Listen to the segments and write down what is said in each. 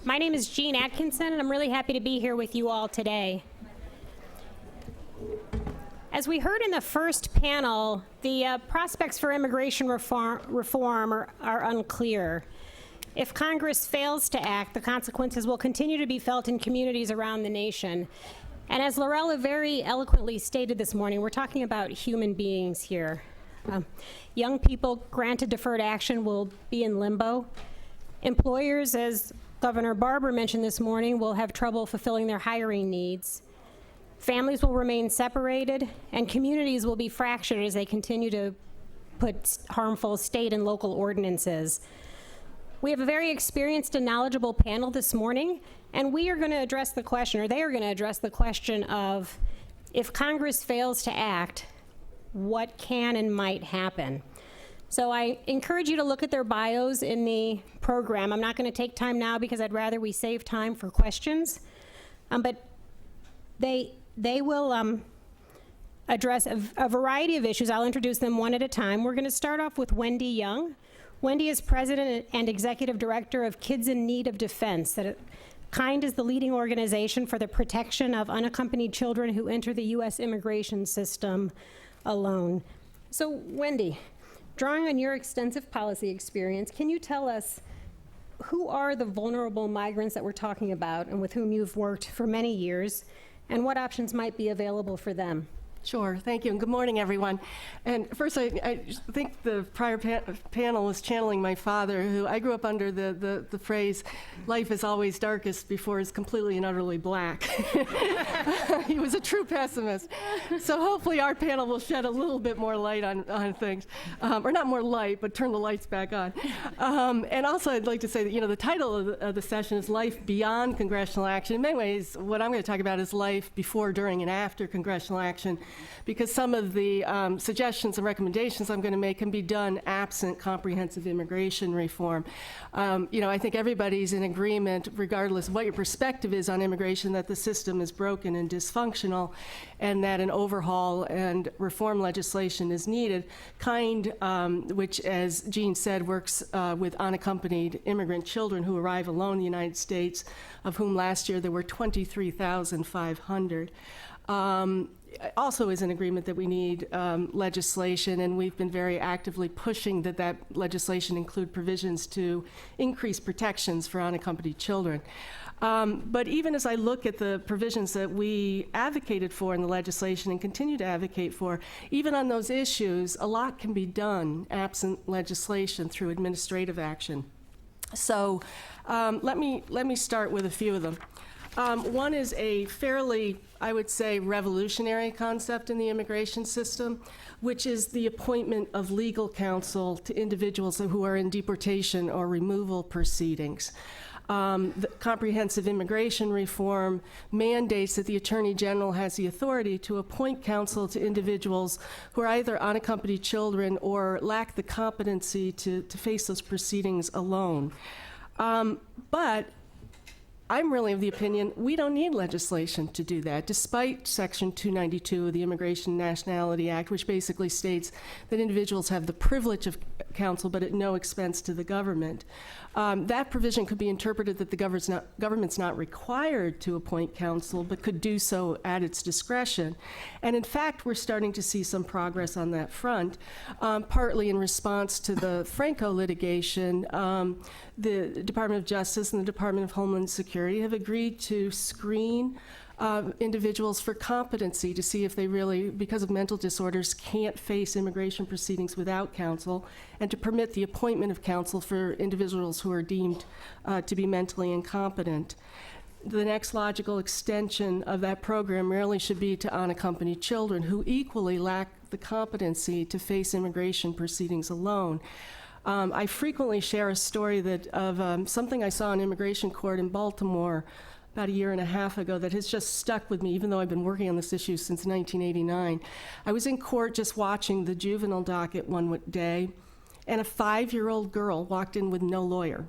My name is Jeanne Atkinson, and I'm really happy to be here with you all today. As we heard in the first panel, the prospects for immigration reform are unclear. If Congress fails to act, the consequences will continue to be felt in communities around the nation. And as Lorella very eloquently stated this morning, we're talking about human beings here. Young people granted deferred action will be in limbo. Employers, as Governor Barber mentioned this morning, will have trouble fulfilling their hiring needs. Families will remain separated, and communities will be fractured as they continue to put harmful state and local ordinances. We have a very experienced and knowledgeable panel this morning, and we are going to address the question, or they are going to address the question of, if Congress fails to act, what can and might happen? So I encourage you to look at their bios in the program. I'm not going to take time now because I'd rather we save time for questions. But they will address a variety of issues. I'll introduce them one at a time. We're going to start off with Wendy Young. Wendy is President and Executive Director of Kids in Need of Defense. KIND is the leading organization for the protection of unaccompanied children who enter the U.S. immigration system alone. So, Wendy, drawing on your extensive policy experience, can you tell us who are the vulnerable migrants that we're talking about and with whom you've worked for many years, and what options might be available for them? Sure, thank you, and good morning, everyone. And first, I think the prior panel was channeling my father, who I grew up under the phrase, life is always darkest before it's completely and utterly black. He was a true pessimist. So hopefully our panel will shed a little bit more light on things. Or not more light, but turn the lights back on. And also I'd like to say that, the title of the session is Life Beyond Congressional Action. In many ways, what I'm going to talk about is life before, during, and after congressional action, because some of the suggestions and recommendations I'm going to make can be done absent comprehensive immigration reform. I think everybody's in agreement, regardless of what your perspective is on immigration, that the system is broken and dysfunctional, and that an overhaul and reform legislation is needed. KIND, which, as Jeanne said, works with unaccompanied immigrant children who arrive alone in the United States, of whom last year there were 23,500. Also is in agreement that we need legislation, and we've been very actively pushing that legislation include provisions to increase protections for unaccompanied children. But even as I look at the provisions that we advocated for in the legislation and continue to advocate for, even on those issues, a lot can be done absent legislation through administrative action. So let me start with a few of them. One is a fairly, I would say, revolutionary concept in the immigration system, which is the appointment of legal counsel to individuals who are in deportation or removal proceedings. The comprehensive immigration reform mandates that the Attorney General has the authority to appoint counsel to individuals who are either unaccompanied children or lack the competency to face those proceedings alone. But I'm really of the opinion we don't need legislation to do that, despite Section 292 of the Immigration and Nationality Act, which basically states that individuals have the privilege of counsel, but at no expense to the government. That provision could be interpreted that the government's not required to appoint counsel, but could do so at its discretion. And in fact, we're starting to see some progress on that front, partly in response to the Franco litigation. The Department of Justice and the Department of Homeland Security have agreed to screen individuals for competency to see if they really, because of mental disorders, can't face immigration proceedings without counsel, and to permit the appointment of counsel for individuals who are deemed to be mentally incompetent. The next logical extension of that program really should be to unaccompanied children who equally lack the competency to face immigration proceedings alone. I frequently share a story of something I saw in immigration court in Baltimore about a year and a half ago that has just stuck with me, even though I've been working on this issue since 1989. I was in court just watching the juvenile docket one day, and a 5-year-old girl walked in with no lawyer.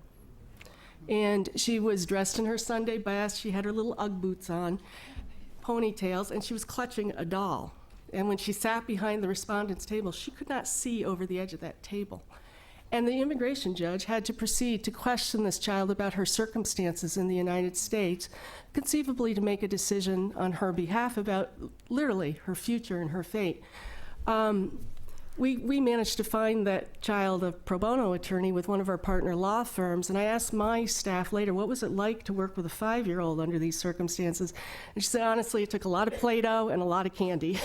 And she was dressed in her Sunday best. She had her little Ugg boots on, ponytails, and she was clutching a doll. And when she sat behind the respondent's table, she could not see over the edge of that table. And the immigration judge had to proceed to question this child about her circumstances in the United States, conceivably to make a decision on her behalf about literally her future and her fate. We managed to find that child a pro bono attorney with one of our partner law firms, and I asked my staff later, what was it like to work with a 5-year-old under these circumstances? And she said, honestly, it took a lot of Play-Doh and a lot of candy,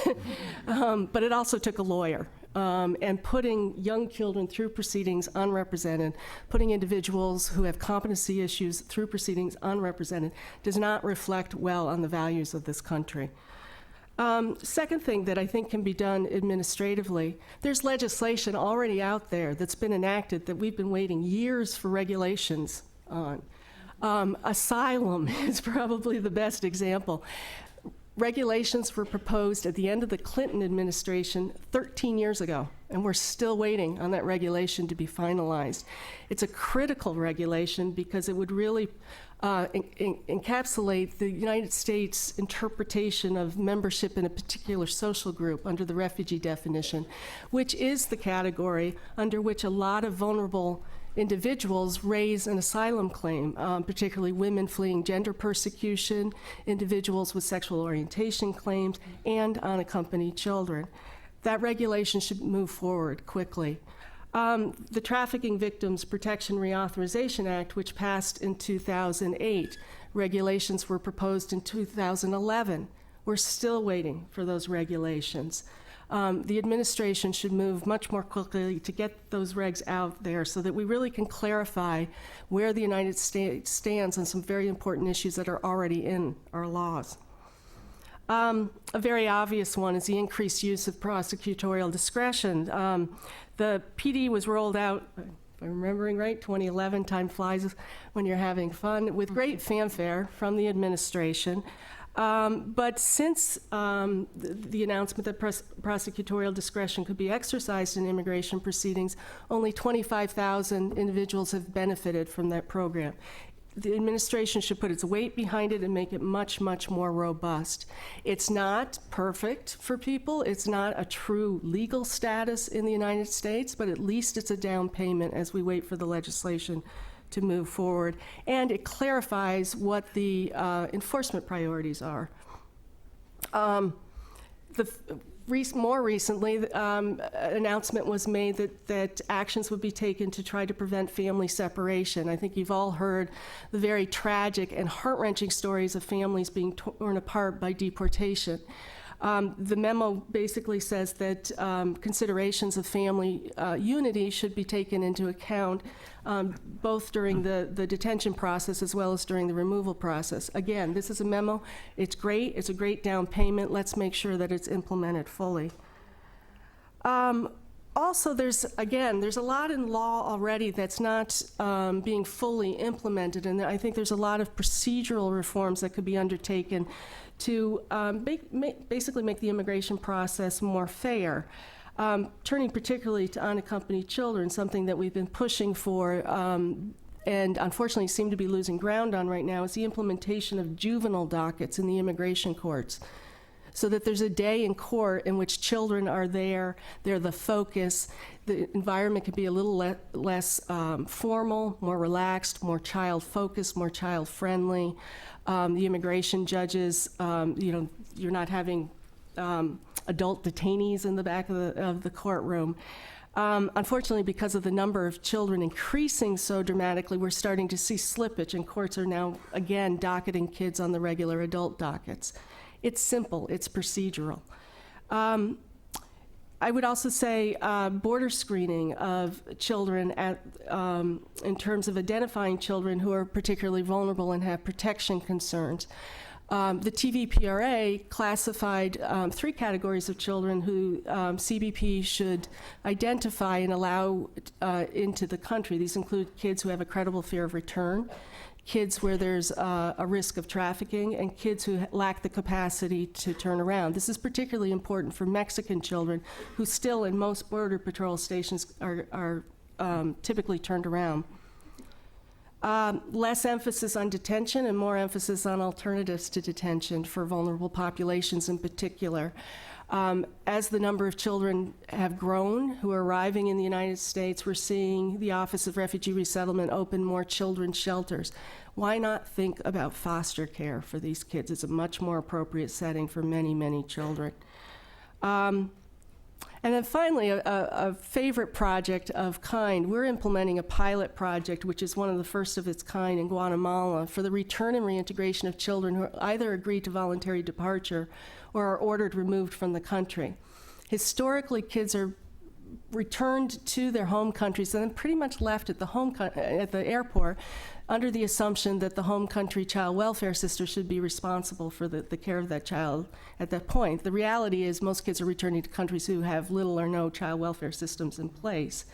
but it also took a lawyer. And putting young children through proceedings unrepresented, putting individuals who have competency issues through proceedings unrepresented, does not reflect well on the values of this country. Second thing that I think can be done administratively, there's legislation already out there that's been enacted that we've been waiting years for regulations on. Asylum is probably the best example. Regulations were proposed at the end of the Clinton administration 13 years ago, and we're still waiting on that regulation to be finalized. It's a critical regulation because it would really encapsulate the United States interpretation of membership in a particular social group under the refugee definition, which is the category under which a lot of vulnerable individuals raise an asylum claim, particularly women fleeing gender persecution, individuals with sexual orientation claims, and unaccompanied children. That regulation should move forward quickly. The Trafficking Victims Protection Reauthorization Act, which passed in 2008, regulations were proposed in 2011. We're still waiting for those regulations. The administration should move much more quickly to get those regs out there so that we really can clarify where the United States stands on some very important issues that are already in our laws. A very obvious one is the increased use of prosecutorial discretion. The PD was rolled out, if I'm remembering right, 2011, time flies when you're having fun, with great fanfare from the administration. But since the announcement that prosecutorial discretion could be exercised in immigration proceedings, only 25,000 individuals have benefited from that program. The administration should put its weight behind it and make it much, much more robust. It's not perfect for people. It's not a true legal status in the United States, but at least it's a down payment as we wait for the legislation to move forward, and it clarifies what the enforcement priorities are. More recently, an announcement was made that actions would be taken to try to prevent family separation. I think you've all heard the very tragic and heart-wrenching stories of families being torn apart by deportation. The memo basically says that considerations of family unity should be taken into account both during the detention process as well as during the removal process. Again, this is a memo. It's great. It's a great down payment. Let's make sure that it's implemented fully. Also, there's a lot in law already that's not being fully implemented, and I think there's a lot of procedural reforms that could be undertaken to basically make the immigration process more fair. Turning particularly to unaccompanied children, something that we've been pushing for and unfortunately seem to be losing ground on right now, is the implementation of juvenile dockets in the immigration courts, so that there's a day in court in which children are there, they're the focus. The environment can be a little less formal, more relaxed, more child-focused, more child-friendly. The immigration judges, you're not having adult detainees in the back of the courtroom. Unfortunately, because of the number of children increasing so dramatically, we're starting to see slippage, and courts are now, again, docketing kids on the regular adult dockets. It's simple, it's procedural. I would also say border screening of children in terms of identifying children who are particularly vulnerable and have protection concerns. The TVPRA classified 3 categories of children who CBP should identify and allow into the country. These include kids who have a credible fear of return, kids where there's a risk of trafficking, and kids who lack the capacity to turn around. This is particularly important for Mexican children who still in most Border Patrol stations are typically turned around. Less emphasis on detention and more emphasis on alternatives to detention for vulnerable populations in particular. As the number of children have grown who are arriving in the United States, we're seeing the Office of Refugee Resettlement open more children's shelters. Why not think about foster care for these kids? It's a much more appropriate setting for many, many children. And then finally, a favorite project of kind, we're implementing a pilot project, which is one of the first of its kind in Guatemala, for the return and reintegration of children who either agree to voluntary departure or are ordered removed from the country. Historically, kids are returned to their home countries and then pretty much left at the airport under the assumption that the home country child welfare system should be responsible for the care of that child at that point. The reality is most kids are returning to countries who have little or no child welfare systems in place.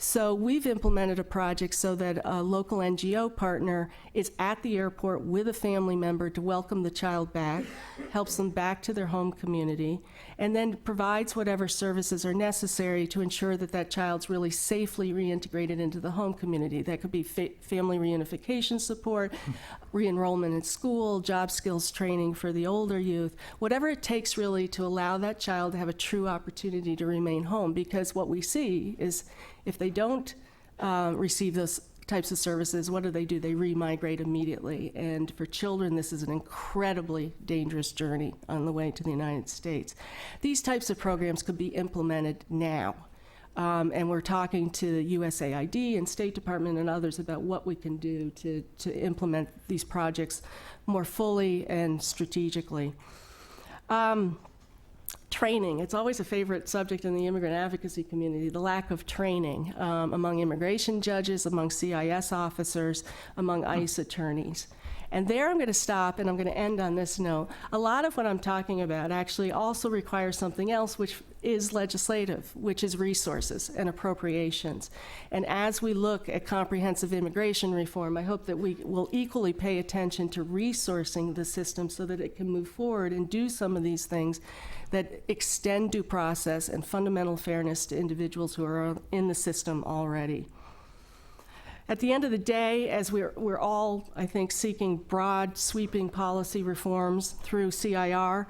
So we've implemented a project so that a local NGO partner is at the airport with a family member to welcome the child back, helps them back to their home community, and then provides whatever services are necessary to ensure that that child's really safely reintegrated into the home community. That could be family reunification support, re-enrollment in school, job skills training for the older youth, whatever it takes really to allow that child to have a true opportunity to remain home. Because what we see is if they don't receive those types of services, what do? They re-migrate immediately. And for children, this is an incredibly dangerous journey on the way to the United States. These types of programs could be implemented now. And we're talking to USAID and State Department and others about what we can do to implement these projects more fully and strategically. Training, it's always a favorite subject in the immigrant advocacy community, the lack of training among immigration judges, among CIS officers, among ICE attorneys. And there I'm going to stop and I'm going to end on this note. A lot of what I'm talking about actually also requires something else, which is legislative, which is resources and appropriations. And as we look at comprehensive immigration reform, I hope that we will equally pay attention to resourcing the system so that it can move forward and do some of these things that extend due process and fundamental fairness to individuals who are in the system already. At the end of the day, as we're all, I think, seeking broad, sweeping policy reforms through CIR,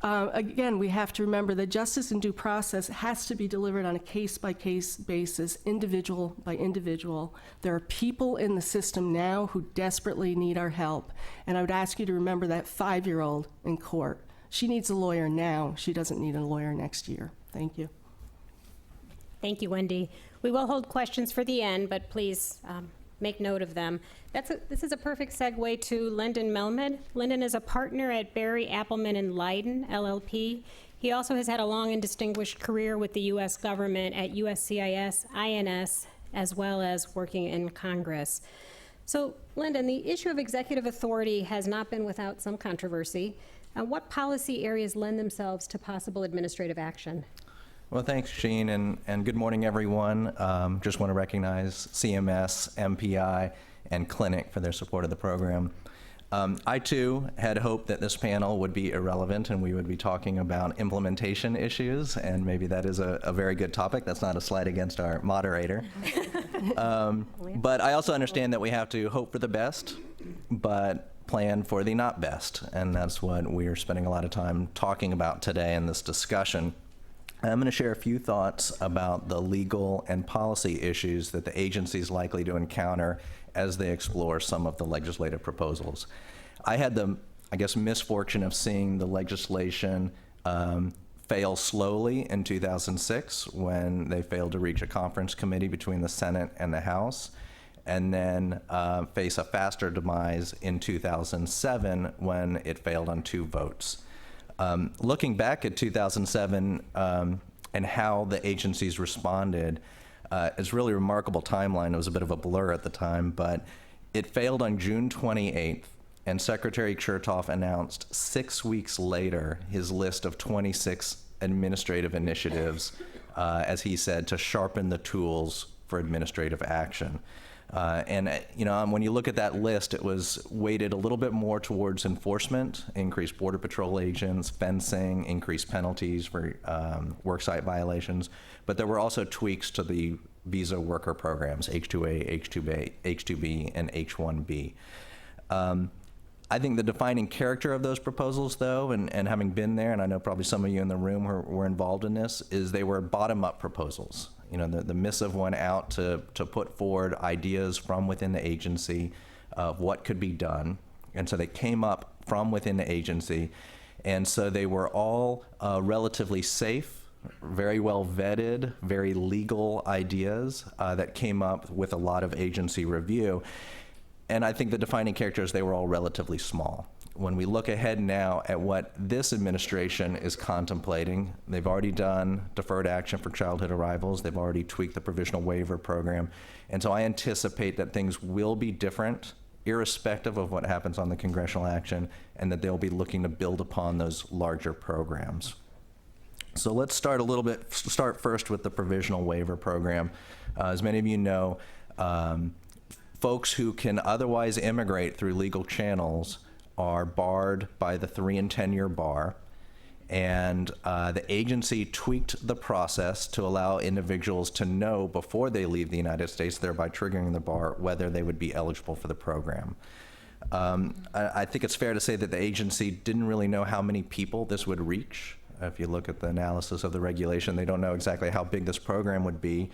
again, we have to remember that justice and due process has to be delivered on a case-by-case basis, individual by individual. There are people in the system now who desperately need our help, and I would ask you to remember that 5-year-old in court. She needs a lawyer now. She doesn't need a lawyer next year. Thank you. Thank you, Wendy. We will hold questions for the end, but please make note of them. This is a perfect segue to Lynden Melmed. Lynden is a partner at Appleman Leiden LLP. He also has had a long and distinguished career with the U.S. government at USCIS, INS, as well as working in Congress. So, Lynden, the issue of executive authority has not been without some controversy. What policy areas lend themselves to possible administrative action? Well, thanks, Jeanne, and good morning, everyone. Just want to recognize CMS, MPI, and Clinic for their support of the program. I, too, had hoped that this panel would be irrelevant and we would be talking about implementation issues, and maybe that is a very good topic. That's not a slight against our moderator. But I also understand that we have to hope for the best, but plan for the not best, and that's what we are spending a lot of time talking about today in this discussion. I'm going to share a few thoughts about the legal and policy issues that the agency is likely to encounter as they explore some of the legislative proposals. I had the, misfortune of seeing the legislation fail slowly in 2006 when they failed to reach a conference committee between the Senate and the House, and then face a faster demise in 2007 when it failed on 2 votes. Looking back at 2007 and how the agencies responded, it's really a remarkable timeline. It was a bit of a blur at the time, but it failed on June 28th, and Secretary Chertoff announced 6 weeks later his list of 26 administrative initiatives, as he said, to sharpen the tools for administrative action. When you look at that list, it was weighted a little bit more towards enforcement, increased Border Patrol agents, fencing, increased penalties for worksite violations. But there were also tweaks to the visa worker programs, H-2A, H-2B, and H-1B. I think the defining character of those proposals, though, and having been there, and I know probably some of you in the room were involved in this, is they were bottom-up proposals. You know, the missive went out to put forward ideas from within the agency of what could be done. And so they came up from within the agency. And so they were all relatively safe, very well vetted, very legal ideas that came up with a lot of agency review. And I think the defining character is they were all relatively small. When we look ahead now at what this administration is contemplating, they've already done deferred action for childhood arrivals. They've already tweaked the provisional waiver program. And so I anticipate that things will be different, irrespective of what happens on the congressional action, and that they'll be looking to build upon those larger programs. So let's start first with the provisional waiver program. As many of you know, folks who can otherwise immigrate through legal channels are barred by the 3 and 10-year bar. And the agency tweaked the process to allow individuals to know before they leave the United States, thereby triggering the bar, whether they would be eligible for the program. I think it's fair to say that the agency didn't really know how many people this would reach. If you look at the analysis of the regulation, they don't know exactly how big this program would be.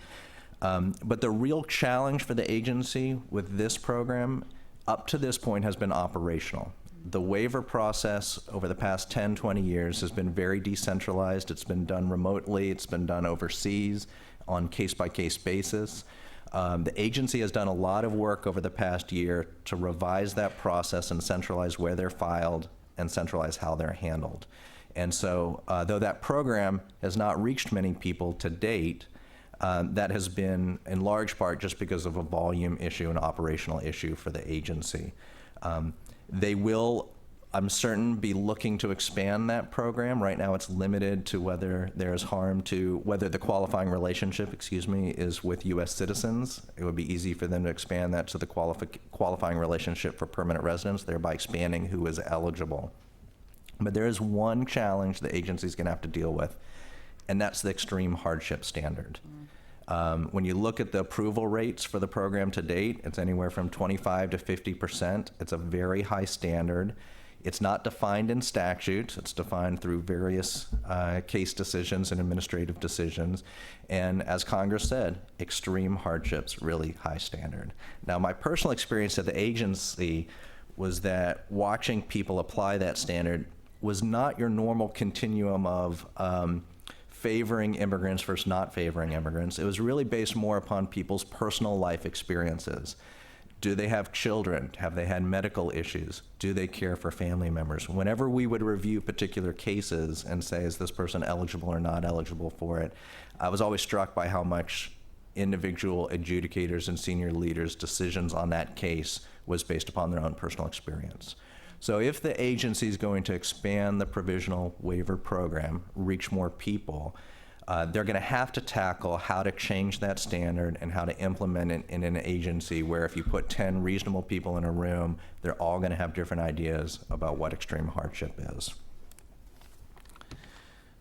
But the real challenge for the agency with this program up to this point has been operational. The waiver process over the past 10, 20 years has been very decentralized. It's been done remotely. It's been done overseas on case-by-case basis. The agency has done a lot of work over the past year to revise that process and centralize where they're filed and centralize how they're handled. And so, though that program has not reached many people to date, that has been in large part just because of a volume issue, an operational issue for the agency. They will, I'm certain, be looking to expand that program. Right now it's limited to whether there is harm to, whether the qualifying relationship, is with U.S. citizens. It would be easy for them to expand that to the qualifying relationship for permanent residents, thereby expanding who is eligible. But there is one challenge the agency is going to have to deal with, and that's the extreme hardship standard. When you look at the approval rates for the program to date, it's anywhere from 25 to 50%. It's a very high standard. It's not defined in statute. It's defined through various case decisions and administrative decisions. And as Congress said, extreme hardships, really high standard. Now, my personal experience at the agency was that watching people apply that standard was not your normal continuum of favoring immigrants versus not favoring immigrants. It was really based more upon people's personal life experiences. Do they have children? Have they had medical issues? Do they care for family members? Whenever we would review particular cases and say, is this person eligible or not eligible for it, I was always struck by how much individual adjudicators and senior leaders' decisions on that case was based upon their own personal experience. So if the agency is going to expand the provisional waiver program, reach more people, they're going to have to tackle how to change that standard and how to implement it in an agency where if you put 10 reasonable people in a room, they're all going to have different ideas about what extreme hardship is.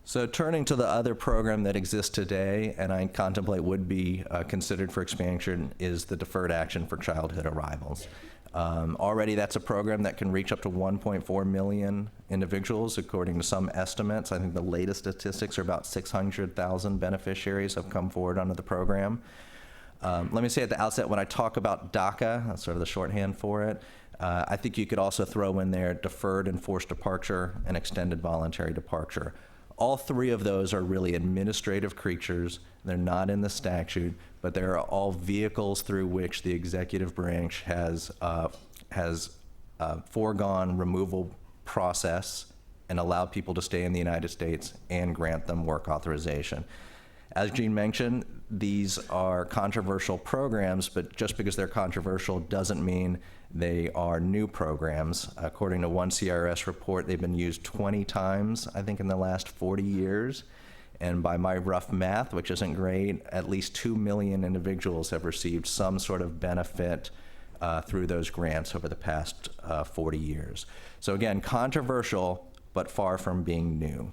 So turning to the other program that exists today, and I contemplate would be considered for expansion, is the Deferred Action for Childhood Arrivals. Already that's a program that can reach up to 1.4 million individuals, according to some estimates. I think the latest statistics are about 600,000 beneficiaries have come forward under the program. Let me say at the outset, when I talk about DACA, that's sort of the shorthand for it, I think you could also throw in there deferred enforced departure and extended voluntary departure. All three of those are really administrative creatures. They're not in the statute, but they're all vehicles through which the executive branch has foregone removal process and allowed people to stay in the United States and grant them work authorization. As Jeanne mentioned, these are controversial programs, but just because they're controversial doesn't mean they are new programs. According to one CRS report, they've been used 20 times, I think, in the last 40 years. And by my rough math, which isn't great, at least 2 million individuals have received some sort of benefit through those grants over the past 40 years. So again, controversial, but far from being new.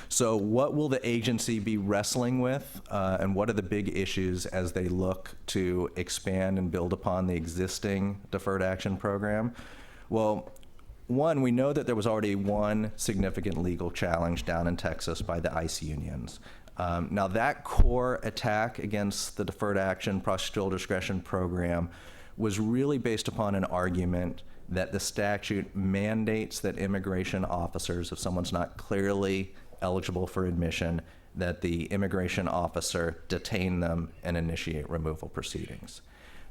So what will the agency be wrestling with, and what are the big issues as they look to expand and build upon the existing deferred action program? Well, one, we know that there was already one significant legal challenge down in Texas by the ICE unions. Now, that core attack against the Deferred Action prosecutorial discretion program was really based upon an argument that the statute mandates that immigration officers, if someone's not clearly eligible for admission, that the immigration officer detain them and initiate removal proceedings.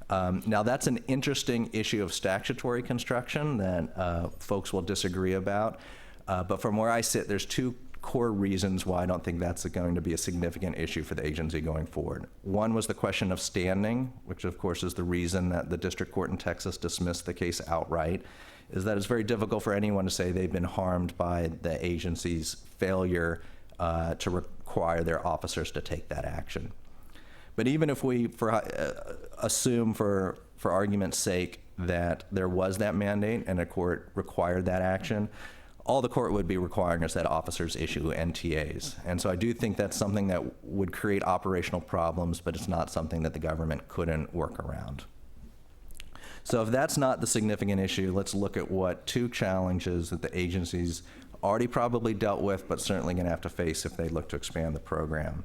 Now, that's an interesting issue of statutory construction that folks will disagree about. But from where I sit, there's two core reasons why I don't think that's going to be a significant issue for the agency going forward. One was the question of standing, which of course is the reason that the district court in Texas dismissed the case outright, is that it's very difficult for anyone to say they've been harmed by the agency's failure to require their officers to take that action. But even if we assume for argument's sake that there was that mandate and a court required that action, all the court would be requiring is that officers issue NTAs. And so I do think that's something that would create operational problems, but it's not something that the government couldn't work around. So if that's not the significant issue, let's look at what two challenges that the agency's already probably dealt with, but certainly going to have to face if they look to expand the program.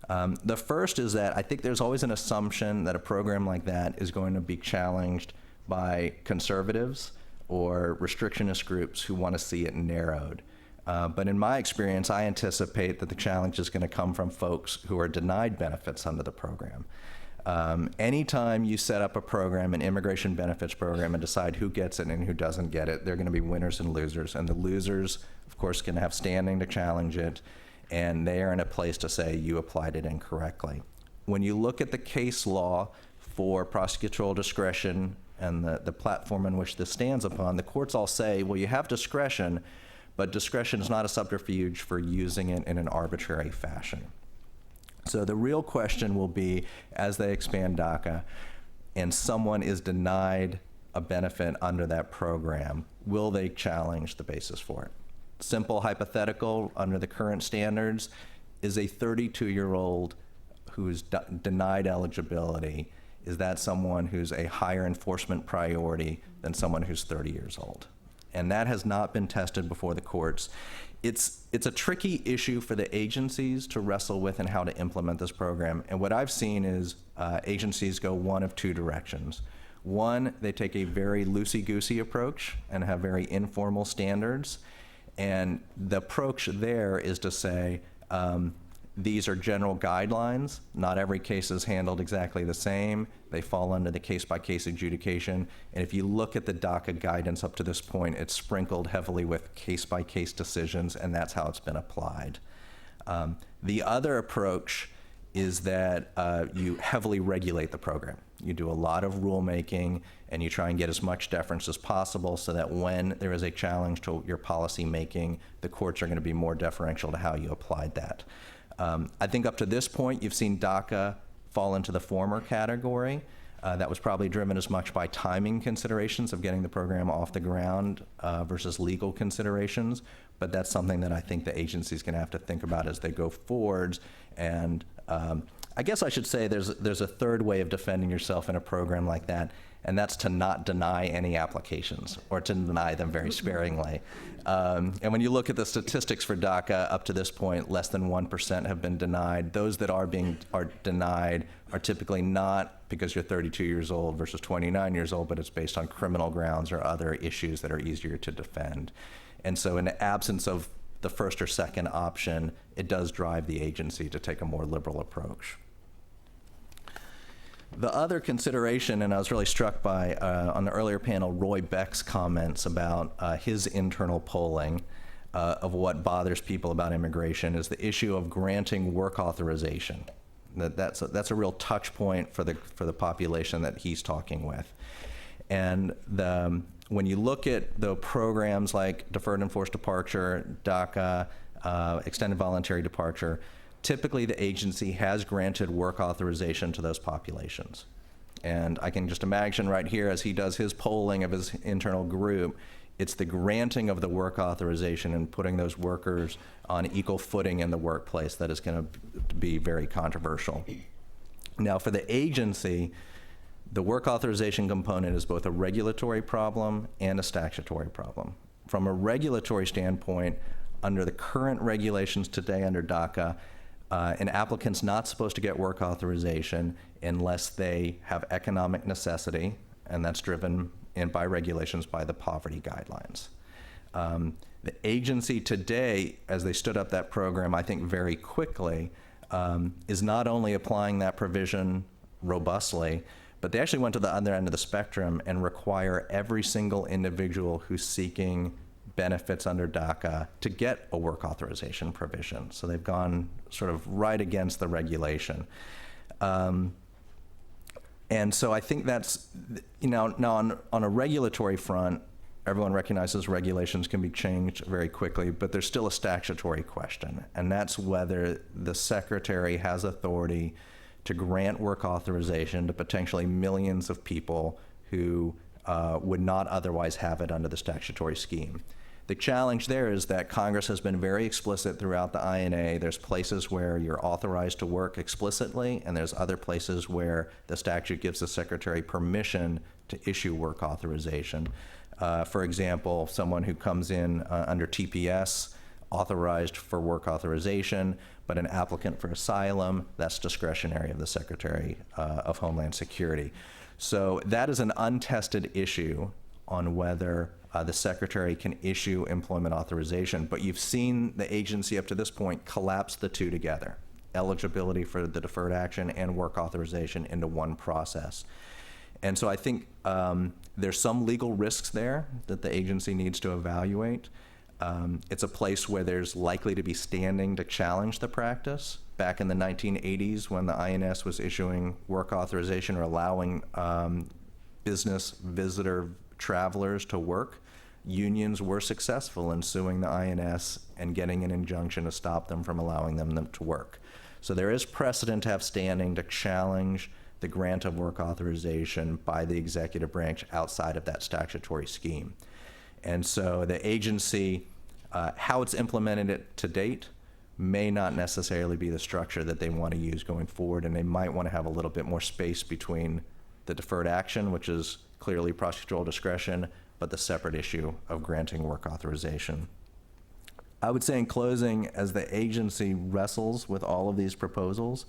The first is that I think there's always an assumption that a program like that is going to be challenged by conservatives or restrictionist groups who want to see it narrowed. But in my experience, I anticipate that the challenge is going to come from folks who are denied benefits under the program. Anytime you set up a program, an immigration benefits program, and decide who gets it and who doesn't get it, there are going to be winners and losers. And the losers, of course, can have standing to challenge it, and they are in a place to say you applied it incorrectly. When you look at the case law for prosecutorial discretion and the platform in which this stands upon, the courts all say, well, you have discretion, but discretion is not a subterfuge for using it in an arbitrary fashion. So the real question will be, as they expand DACA and someone is denied a benefit under that program, will they challenge the basis for it? Simple hypothetical, under the current standards, is a 32-year-old who's denied eligibility, is that someone who's a higher enforcement priority than someone who's 30 years old? And that has not been tested before the courts. It's a tricky issue for the agencies to wrestle with and how to implement this program. And what I've seen is agencies go one of two directions. One, they take a very loosey-goosey approach and have very informal standards. And the approach there is to say, these are general guidelines. Not every case is handled exactly the same. They fall under the case-by-case adjudication. And if you look at the DACA guidance up to this point, it's sprinkled heavily with case-by-case decisions, and that's how it's been applied. The other approach is that you heavily regulate the program. You do a lot of rulemaking, and you try and get as much deference as possible so that when there is a challenge to your policy making, the courts are going to be more deferential to how you applied that. I think up to this point, you've seen DACA fall into the former category. That was probably driven as much by timing considerations of getting the program off the ground versus legal considerations. But that's something that I think the agency's going to have to think about as they go forwards. And I guess I should say there's a third way of defending yourself in a program like that, and that's to not deny any applications or to deny them very sparingly. And when you look at the statistics for DACA up to this point, less than 1% have been denied. Those that are denied are typically not because you're 32 years old versus 29 years old, but it's based on criminal grounds or other issues that are easier to defend. And so in the absence of the first or second option, it does drive the agency to take a more liberal approach. The other consideration, and I was really struck by, on the earlier panel, Roy Beck's comments about his internal polling of what bothers people about immigration, is the issue of granting work authorization. That's a real touch point for the population that he's talking with. And when you look at the programs like deferred and forced departure, DACA, extended voluntary departure, typically the agency has granted work authorization to those populations. And I can just imagine right here, as he does his polling of his internal group, it's the granting of the work authorization and putting those workers on equal footing in the workplace that is going to be very controversial. Now, for the agency, The work authorization component is both a regulatory problem and a statutory problem. From a regulatory standpoint, under the current regulations today under DACA, an applicant's not supposed to get work authorization unless they have economic necessity, and that's driven in by regulations by the poverty guidelines. The agency today, as they stood up that program, I think very quickly, is not only applying that provision robustly, but they actually went to the other end of the spectrum and require every single individual who's seeking benefits under DACA to get a work authorization provision. So they've gone sort of right against the regulation. And so I think that's, now on a regulatory front, everyone recognizes regulations can be changed very quickly, but there's still a statutory question, and that's whether the Secretary has authority to grant work authorization to potentially millions of people who would not otherwise have it under the statutory scheme. The challenge there is that Congress has been very explicit throughout the INA. There's places where you're authorized to work explicitly, and there's other places where the statute gives the Secretary permission to issue work authorization. For example, someone who comes in under TPS, authorized for work authorization, but an applicant for asylum, that's discretionary of the Secretary of Homeland Security. So that is an untested issue on whether the Secretary can issue employment authorization, but you've seen the agency up to this point collapse the two together, eligibility for the deferred action and work authorization into one process. And so I think there's some legal risks there that the agency needs to evaluate. It's a place where there's likely to be standing to challenge the practice. Back in the 1980s, when the INS was issuing work authorization or allowing business visitor travelers to work, unions were successful in suing the INS and getting an injunction to stop them from allowing them to work. So there is precedent to have standing to challenge the grant of work authorization by the executive branch outside of that statutory scheme. And so the agency, how it's implemented it to date, may not necessarily be the structure that they want to use going forward, and they might want to have a little bit more space between the deferred action, which is clearly prosecutorial discretion, but the separate issue of granting work authorization. I would say in closing, as the agency wrestles with all of these proposals,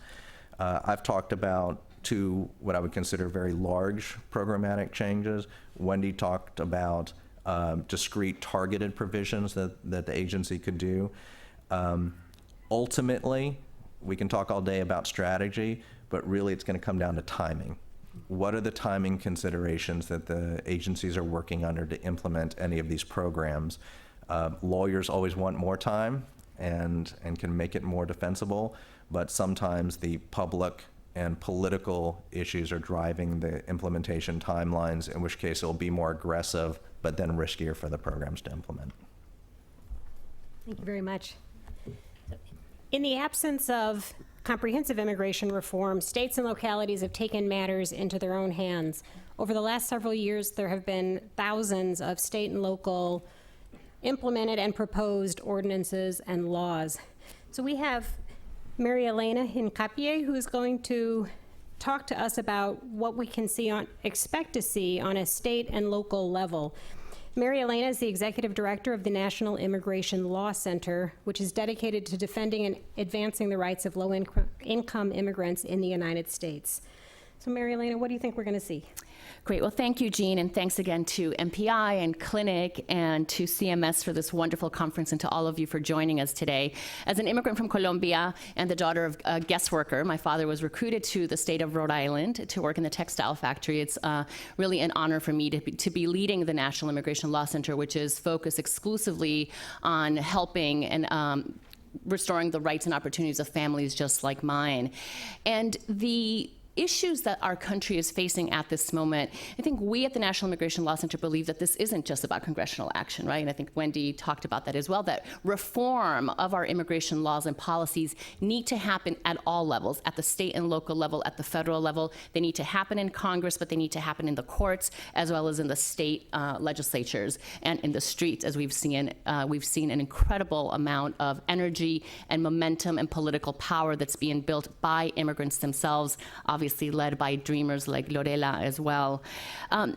I've talked about two what I would consider very large programmatic changes. Wendy talked about discrete targeted provisions that the agency could do. Ultimately, we can talk all day about strategy, but really it's going to come down to timing. What are the timing considerations that the agencies are working under to implement any of these programs? Lawyers always want more time and can make it more defensible, but sometimes the public and political issues are driving the implementation timelines, in which case it'll be more aggressive, but then riskier for the programs to implement. Thank you very much. In the absence of comprehensive immigration reform, states and localities have taken matters into their own hands. Over the last several years, there have been thousands of state and local implemented and proposed ordinances and laws. So we have Marielena Hincapié, who is going to talk to us about what we can expect to see on a state and local level. Marielena is the executive director of the National Immigration Law Center, which is dedicated to defending and advancing the rights of low-income immigrants in the United States. So Marielena, what do you think we're going to see? Great. Well, thank you, Jeanne, and thanks again to MPI and Clinic and to CMS for this wonderful conference, and to all of you for joining us today. As an immigrant from Colombia and the daughter of a guest worker, my father was recruited to the state of Rhode Island to work in the textile factory. It's really an honor for me to be leading the National Immigration Law Center, which is focused exclusively on helping and restoring the rights and opportunities of families just like mine. And the issues that our country is facing at this moment, I think we at the National Immigration Law Center believe that this isn't just about congressional action, right? And I think Wendy talked about that as well, that reform of our immigration laws and policies need to happen at all levels, at the state and local level, at the federal level. They need to happen in Congress, but they need to happen in the courts, as well as in the state legislatures and in the streets, as we've seen an incredible amount of energy and momentum and political power that's being built by immigrants themselves, obviously obviously led by dreamers like Lorela as well.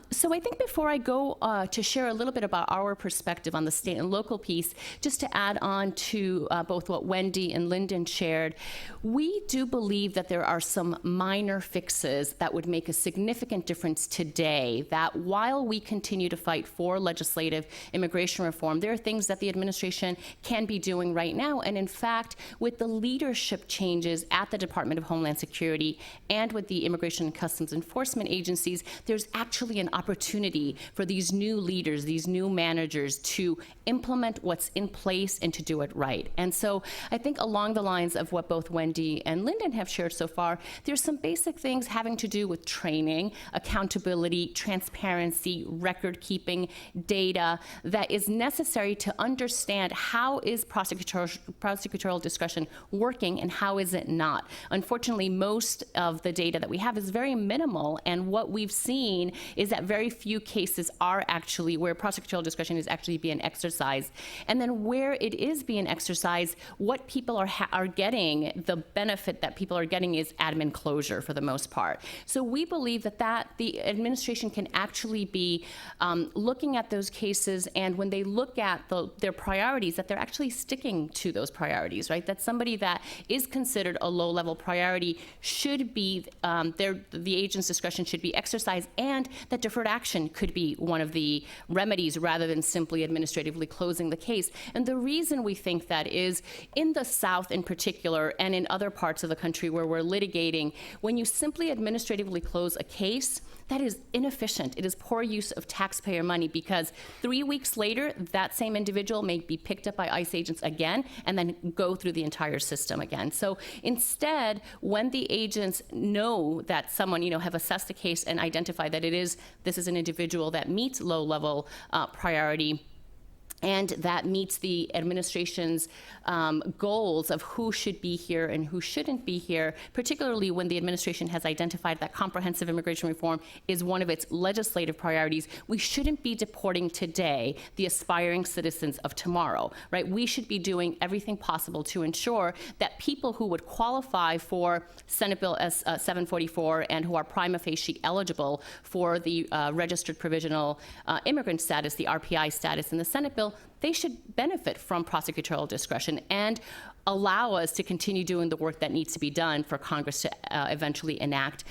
So I think before I go to share a little bit about our perspective on the state and local piece, just to add on to both what Wendy and Lynden shared, we do believe that there are some minor fixes that would make a significant difference today, that while we continue to fight for legislative immigration reform, there are things that the administration can be doing right now. And in fact, with the leadership changes at the Department of Homeland Security and with the Immigration and Customs Enforcement agencies, there's actually an opportunity for these new leaders, these new managers, to implement what's in place and to do it right. And so I think along the lines of what both Wendy and Lynden have shared so far, there's some basic things having to do with training, accountability, transparency, record keeping, data that is necessary to understand how is prosecutorial discretion working and how is it not. Unfortunately, most of the data that we have is very minimal, and what we've seen is that very few cases are actually where prosecutorial discretion is actually being exercised. And then where it is being exercised, what people are getting, the benefit that people are getting is admin closure for the most part. So we believe that the administration can actually be looking at those cases, and when they look at their priorities, that they're actually sticking to those priorities, right? That somebody that is considered a low-level priority should be, the agent's discretion should be exercised, and that deferred action could be one of the remedies rather than simply administratively closing the case. And the reason we think that is, in the South in particular, and in other parts of the country where we're litigating, when you simply administratively close a case, that is inefficient. It is poor use of taxpayer money, because 3 weeks later, that same individual may be picked up by ICE agents again and then go through the entire system again. So instead, when the agents know that someone, have assessed the case and identified that this is an individual that meets low-level priority, and that meets the administration's goals of who should be here and who shouldn't be here, particularly when the administration has identified that comprehensive immigration reform is one of its legislative priorities. We shouldn't be deporting today the aspiring citizens of tomorrow, right? We should be doing everything possible to ensure that people who would qualify for Senate Bill S 744 and who are prima facie eligible for the registered provisional immigrant status, the RPI status in the Senate bill, they should benefit from prosecutorial discretion and allow us to continue doing the work that needs to be done for Congress to eventually enact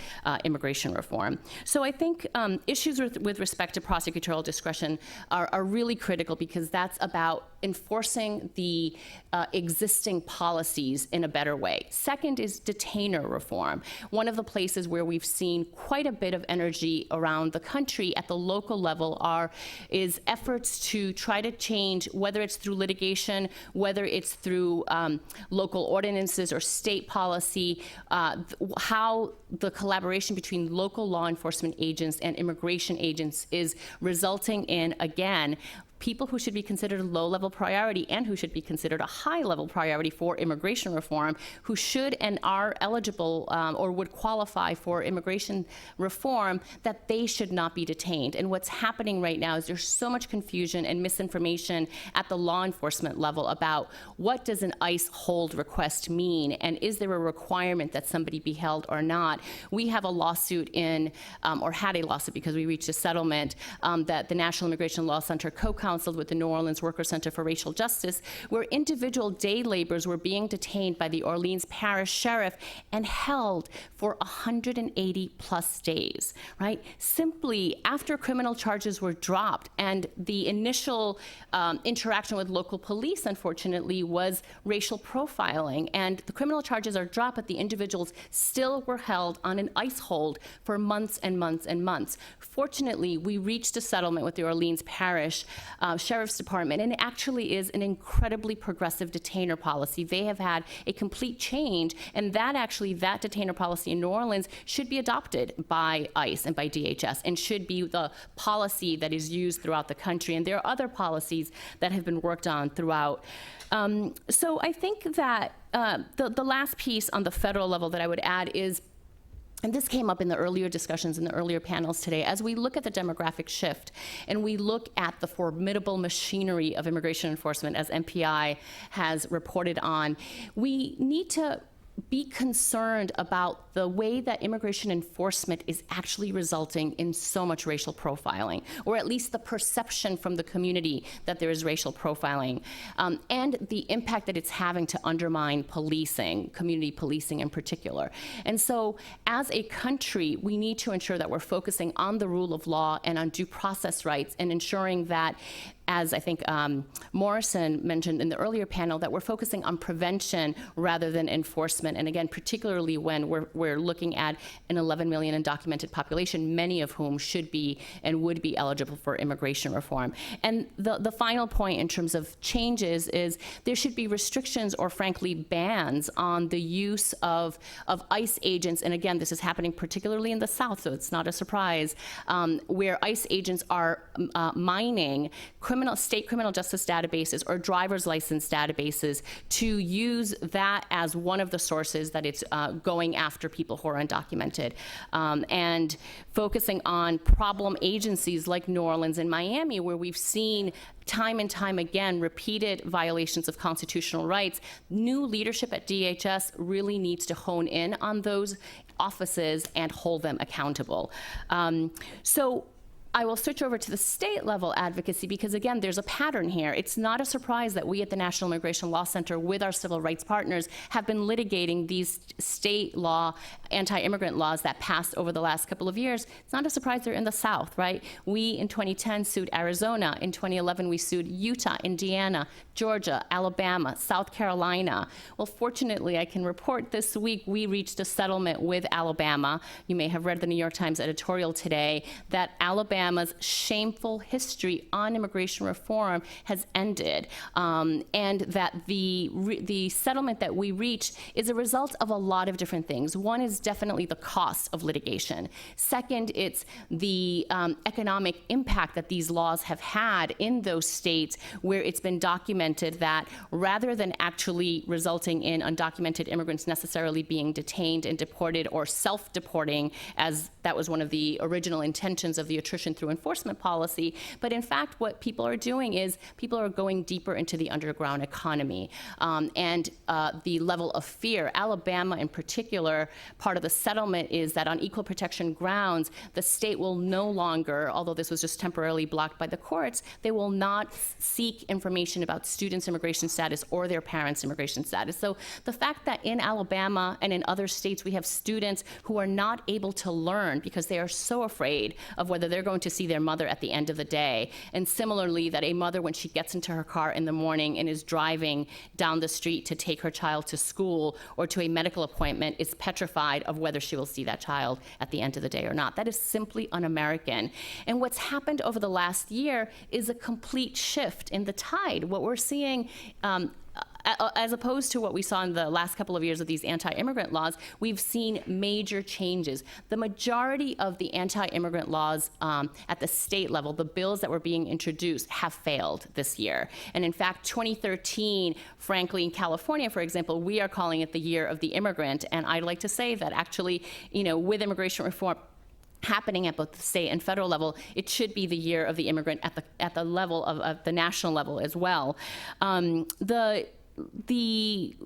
immigration reform. So I think issues with respect to prosecutorial discretion are really critical, because that's about enforcing the existing policies in a better way. Second is detainer reform. One of the places where we've seen quite a bit of energy around the country at the local level is efforts to try to change, whether it's through litigation, whether it's through local ordinances or state policy, how the collaboration between local law enforcement agents and immigration agents is resulting in, again, people who should be considered a low-level priority and who should be considered a high-level priority for immigration reform, who should and are eligible or would qualify for immigration reform, that they should not be detained. And what's happening right now is there's so much confusion and misinformation at the law enforcement level about what does an ICE hold request mean, and is there a requirement that somebody be held or not. We have a lawsuit or had a lawsuit because we reached a settlement that the National Immigration Law Center co-counseled with the New Orleans Worker Center for Racial Justice, where individual day laborers were being detained by the Orleans Parish Sheriff and held for 180 plus days, right? Simply after criminal charges were dropped, and the initial interaction with local police, unfortunately, was racial profiling, and the criminal charges are dropped, but the individuals still were held on an ICE hold for months and months and months. Fortunately, we reached a settlement with the Orleans Parish Sheriff's Department, and it actually is an incredibly progressive detainer policy. They have had a complete change, and that detainer policy in New Orleans should be adopted by ICE and by DHS, and should be the policy that is used throughout the country. And there are other policies that have been worked on throughout. So I think that the last piece on the federal level that I would add is, and this came up in the earlier discussions in the earlier panels today, as we look at the demographic shift and we look at the formidable machinery of immigration enforcement, as MPI has reported on, we need to be concerned about the way that immigration enforcement is actually resulting in so much racial profiling, or at least the perception from the community that there is racial profiling, and the impact that it's having to undermine policing, community policing in particular. And so as a country, we need to ensure that we're focusing on the rule of law and on due process rights, and ensuring that, as I think Morrison mentioned in the earlier panel, that we're focusing on prevention rather than enforcement. And again, particularly when we're looking at an 11 million undocumented population, many of whom should be and would be eligible for immigration reform. And the final point in terms of changes is there should be restrictions or frankly bans on the use of ICE agents. And again, this is happening particularly in the South, so it's not a surprise, where ICE agents are mining state criminal justice databases or driver's license databases to use that as one of the sources that it's going after people who are undocumented, and focusing on problem agencies like New Orleans and Miami, where we've seen time and time again repeated violations of constitutional rights. New leadership at DHS really needs to hone in on those offices and hold them accountable. So I will switch over to the state level advocacy because, again, there's a pattern here. It's not a surprise that we at the National Immigration Law Center, with our civil rights partners, have been litigating these state law, anti-immigrant laws that passed over the last couple of years. It's not a surprise they're in the South, right? We, in 2010, sued Arizona. In 2011, we sued Utah, Indiana, Georgia, Alabama, South Carolina. Well, fortunately, I can report this week we reached a settlement with Alabama. You may have read the New York Times editorial today that Alabama's shameful history on immigration reform has ended, and that the settlement that we reached is a result of a lot of different things. One is definitely the cost of litigation. Second, it's the economic impact that these laws have had in those states where it's been documented that rather than actually resulting in undocumented immigrants necessarily being detained and deported or self-deporting, as that was one of the original intentions of the attrition through enforcement policy, but in fact what people are doing is people are going deeper into the underground economy, and the level of fear. Alabama in particular, part of the settlement is that on equal protection grounds, the state will no longer, although this was just temporarily blocked by the courts, they will not seek information about students' immigration status or their parents' immigration status. So the fact that in Alabama and in other states we have students who are not able to learn because they are so afraid of whether they're going to see their mother at the end of the day. And similarly, that a mother, when she gets into her car in the morning and is driving down the street to take her child to school or to a medical appointment, is petrified of whether she will see that child at the end of the day or not. That is simply un-American. And what's happened over the last year is a complete shift in the tide. What we're seeing, as opposed to what we saw in the last couple of years of these anti-immigrant laws, we've seen major changes. The majority of the anti-immigrant laws at the state level, the bills that were being introduced, have failed this year. And in fact, 2013, frankly, in California, for example, we are calling it the year of the immigrant. And I'd like to say that actually, with immigration reform happening at both the state and federal level, it should be the year of the immigrant at the level of the national level as well. The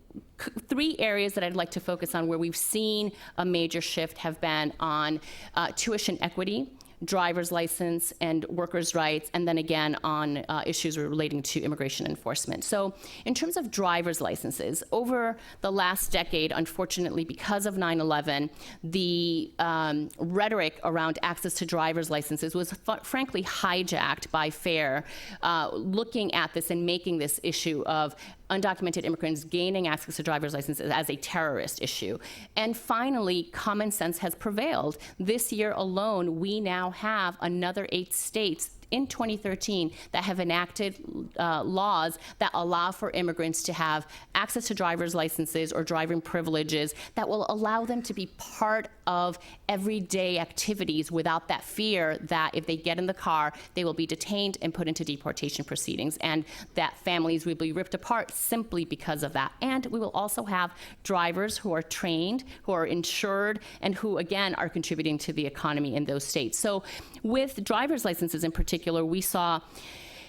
three areas that I'd like to focus on where we've seen a major shift have been on tuition equity, driver's license, and workers' rights, and then again on issues relating to immigration enforcement. So in terms of driver's licenses, over the last decade, unfortunately, because of 9/11, the rhetoric around access to driver's licenses was frankly hijacked by FAIR, looking at this and making this issue of undocumented immigrants gaining access to driver's licenses as a terrorist issue. And finally, common sense has prevailed. This year alone, we now have another 8 states in 2013 that have enacted laws that allow for immigrants to have access to driver's licenses or driving privileges that will allow them to be part of everyday activities without that fear that if they get in the car, they will be detained and put into deportation proceedings, and that families will be ripped apart simply because of that. And we will also have drivers who are trained, who are insured, and who, again, are contributing to the economy in those states. So with driver's licenses in particular, we saw,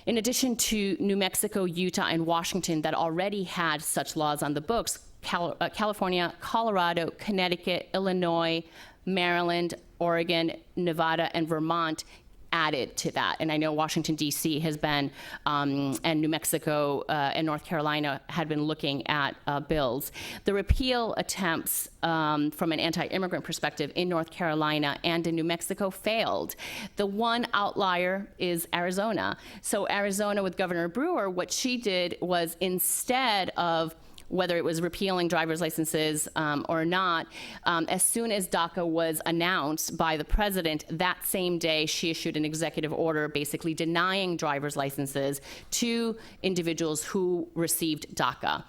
in addition to New Mexico, Utah, and Washington that already had such laws on the books, California, Colorado, Connecticut, Illinois, Maryland, Oregon, Nevada, and Vermont added to that. And I know Washington, D.C. has been, and New Mexico and North Carolina had been looking at bills. The repeal attempts from an anti-immigrant perspective in North Carolina and in New Mexico failed. The one outlier is Arizona. So Arizona with Governor Brewer, what she did was, instead of whether it was repealing driver's licenses or not, as soon as DACA was announced by the president, that same day she issued an executive order basically denying driver's licenses to individuals who received DACA.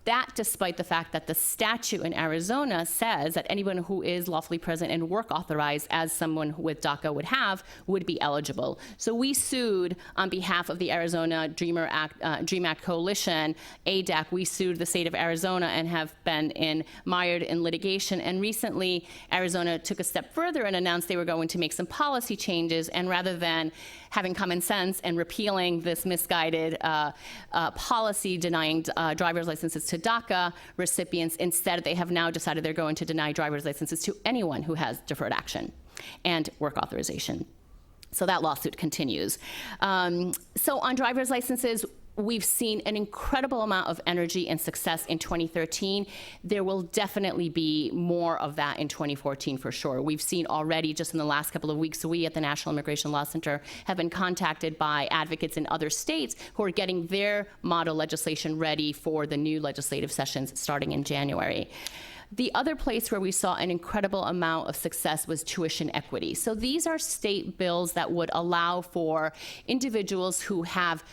That despite the fact that the statute in Arizona says that anyone who is lawfully present and work authorized, as someone with DACA would have, would be eligible. So we sued on behalf of the Arizona Dream Act Coalition, ADAC. We sued the state of Arizona and have been mired in litigation. And recently, Arizona took a step further and announced they were going to make some policy changes. And rather than having common sense and repealing this misguided policy denying driver's licenses to DACA recipients, instead they have now decided they're going to deny driver's licenses to anyone who has deferred action and work authorization. So that lawsuit continues. So on driver's licenses, we've seen an incredible amount of energy and success in 2013. There will definitely be more of that in 2014 for sure. We've seen already just in the last couple of weeks, we at the National Immigration Law Center have been contacted by advocates in other states who are getting their model legislation ready for the new legislative sessions starting in January. The other place where we saw an incredible amount of success was tuition equity. So these are state bills that would allow for individuals who have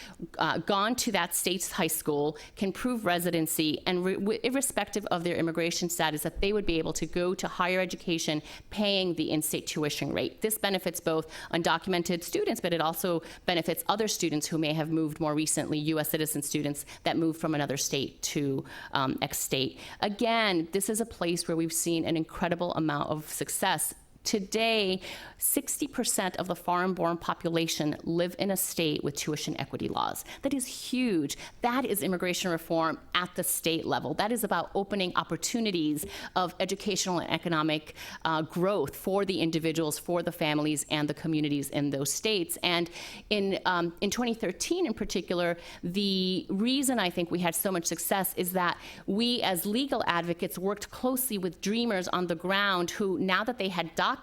gone to that state's high school, can prove residency, and irrespective of their immigration status, that they would be able to go to higher education paying the in-state tuition rate. This benefits both undocumented students, but it also benefits other students who may have moved more recently, U.S. citizen students that moved from another state to X state. Again, this is a place where we've seen an incredible amount of success. Today, 60% of the foreign-born population live in a state with tuition equity laws. That is huge. That is immigration reform at the state level. That is about opening opportunities of educational and economic growth for the individuals, for the families, and the communities in those states. And in 2013 in particular, the reason I think we had so much success is that we as legal advocates worked closely with dreamers on the ground who, now that they had DACA,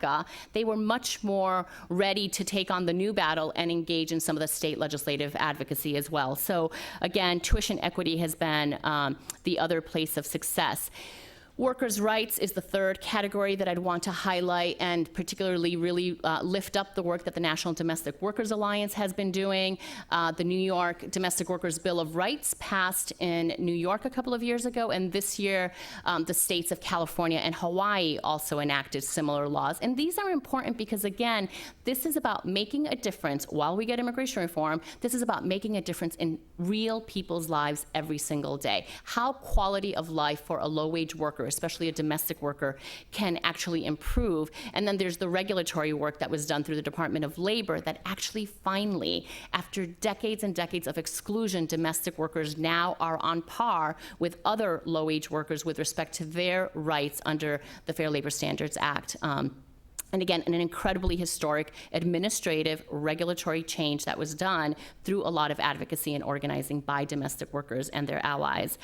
they were much more ready to take on the new battle and engage in some of the state legislative advocacy as well. So again, tuition equity has been the other place of success. Workers' rights is the third category that I'd want to highlight and particularly really lift up the work that the National Domestic Workers Alliance has been doing. The New York Domestic Workers Bill of Rights passed in New York a couple of years ago, and this year the states of California and Hawaii also enacted similar laws. And these are important because, again, this is about making a difference while we get immigration reform. This is about making a difference in real people's lives every single day. How quality of life for a low-wage worker, especially a domestic worker, can actually improve. And then there's the regulatory work that was done through the Department of Labor that actually finally, after decades and decades of exclusion, domestic workers now are on par with other low-wage workers with respect to their rights under the Fair Labor Standards Act. And again, an incredibly historic administrative regulatory change that was done through a lot of advocacy and organizing by domestic workers and their allies.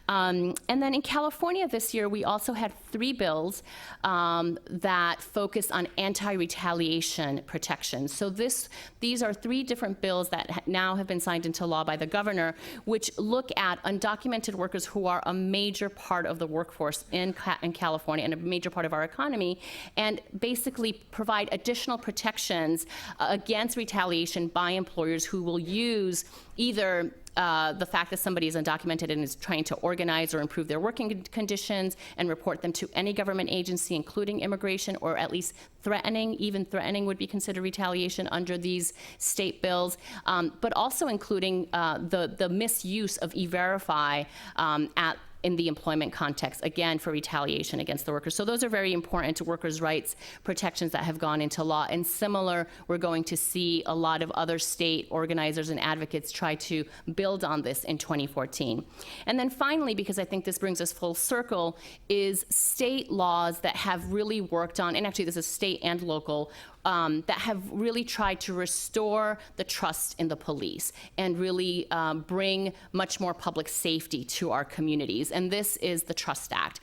And then in California this year, we also had 3 bills that focus on anti-retaliation protections. So these are 3 different bills that now have been signed into law by the governor, which look at undocumented workers who are a major part of the workforce in California and a major part of our economy, and basically provide additional protections against retaliation by employers who will use either the fact that somebody is undocumented and is trying to organize or improve their working conditions and report them to any government agency, including immigration, or at least threatening. Even threatening would be considered retaliation under these state bills, but also including the misuse of E-Verify in the employment context, again, for retaliation against the workers. So those are very important to workers' rights protections that have gone into law. And similar, we're going to see a lot of other state organizers and advocates try to build on this in 2014. And then finally, because I think this brings us full circle, is state laws that have really worked on, and actually this is state and local, that have really tried to restore the trust in the police and really bring much more public safety to our communities. And this is the Trust Act,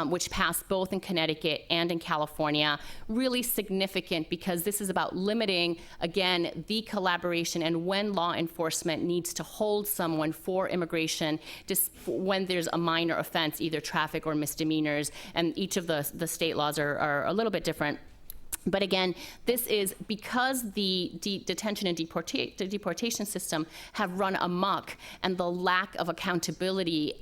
which passed both in Connecticut and in California. Really significant because this is about limiting, again, the collaboration and when law enforcement needs to hold someone for immigration, just when there's a minor offense, either traffic or misdemeanors, and each of the state laws are a little bit different. But again, this is because the detention and the deportation system have run amok, and the lack of accountability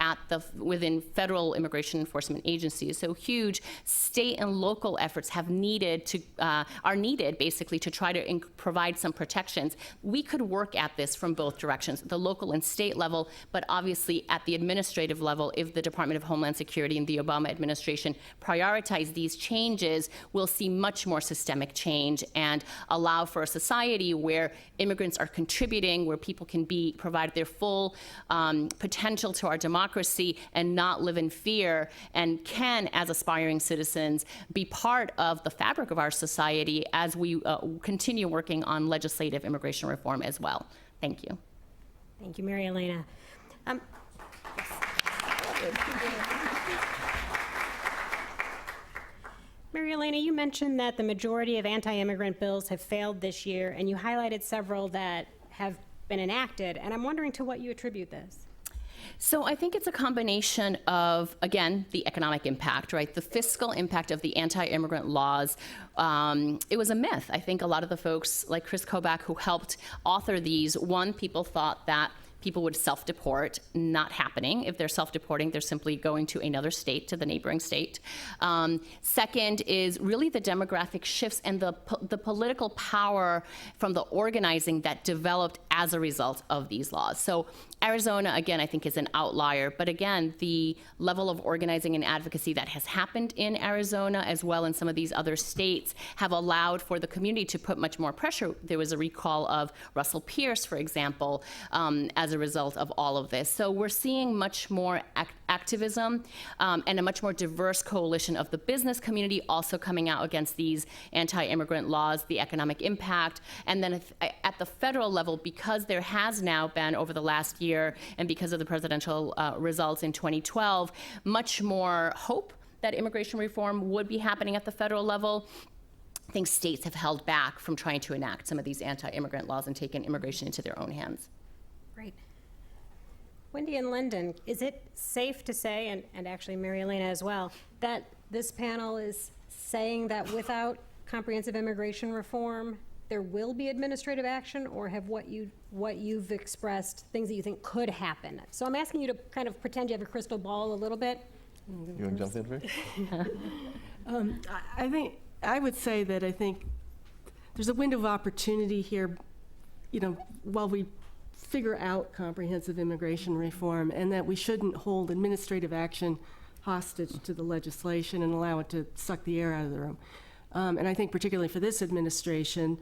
within federal immigration enforcement agencies. So huge state and local efforts are needed basically to try to provide some protections. We could work at this from both directions, the local and state level, but obviously at the administrative level, if the Department of Homeland Security and the Obama administration prioritize these changes, we'll see much more systemic change and allow for a society where immigrants are contributing, where people can be provided their full potential to our democracy and not live in fear, and can, as aspiring citizens, be part of the fabric of our society as we continue working on legislative immigration reform as well. Thank you. Thank you, Marielena. Marielena, you mentioned that the majority of anti-immigrant bills have failed this year, and you highlighted several that have been enacted, and I'm wondering to what you attribute this. So I think it's a combination of, again, the economic impact, right? The fiscal impact of the anti-immigrant laws. It was a myth. I think a lot of the folks like Chris Kobach who helped author these, people thought that people would self-deport, not happening. If they're self-deporting, they're simply going to another state, to the neighboring state. Second is really the demographic shifts and the political power from the organizing that developed as a result of these laws. So Arizona, again, I think is an outlier, but again, the level of organizing and advocacy that has happened in Arizona as well in some of these other states have allowed for the community to put much more pressure. There was a recall of Russell Pierce, for example, as a result of all of this. So we're seeing much more activism and a much more diverse coalition of the business community also coming out against these anti-immigrant laws, the economic impact, and then at the federal level, because there has now been over the last year and because of the presidential results in 2012, much more hope that immigration reform would be happening at the federal level. I think states have held back from trying to enact some of these anti-immigrant laws and taken immigration into their own hands. Great. Wendy and Lynden, is it safe to say, and actually Marielena as well, that this panel is saying that without comprehensive immigration reform, there will be administrative action, or have what you've expressed things that you think could happen? So I'm asking you to kind of pretend you have a crystal ball a little bit. You want to jump in first? I would say that I think there's a window of opportunity here, while we figure out comprehensive immigration reform, and that we shouldn't hold administrative action hostage to the legislation and allow it to suck the air out of the room. And I think particularly for this administration,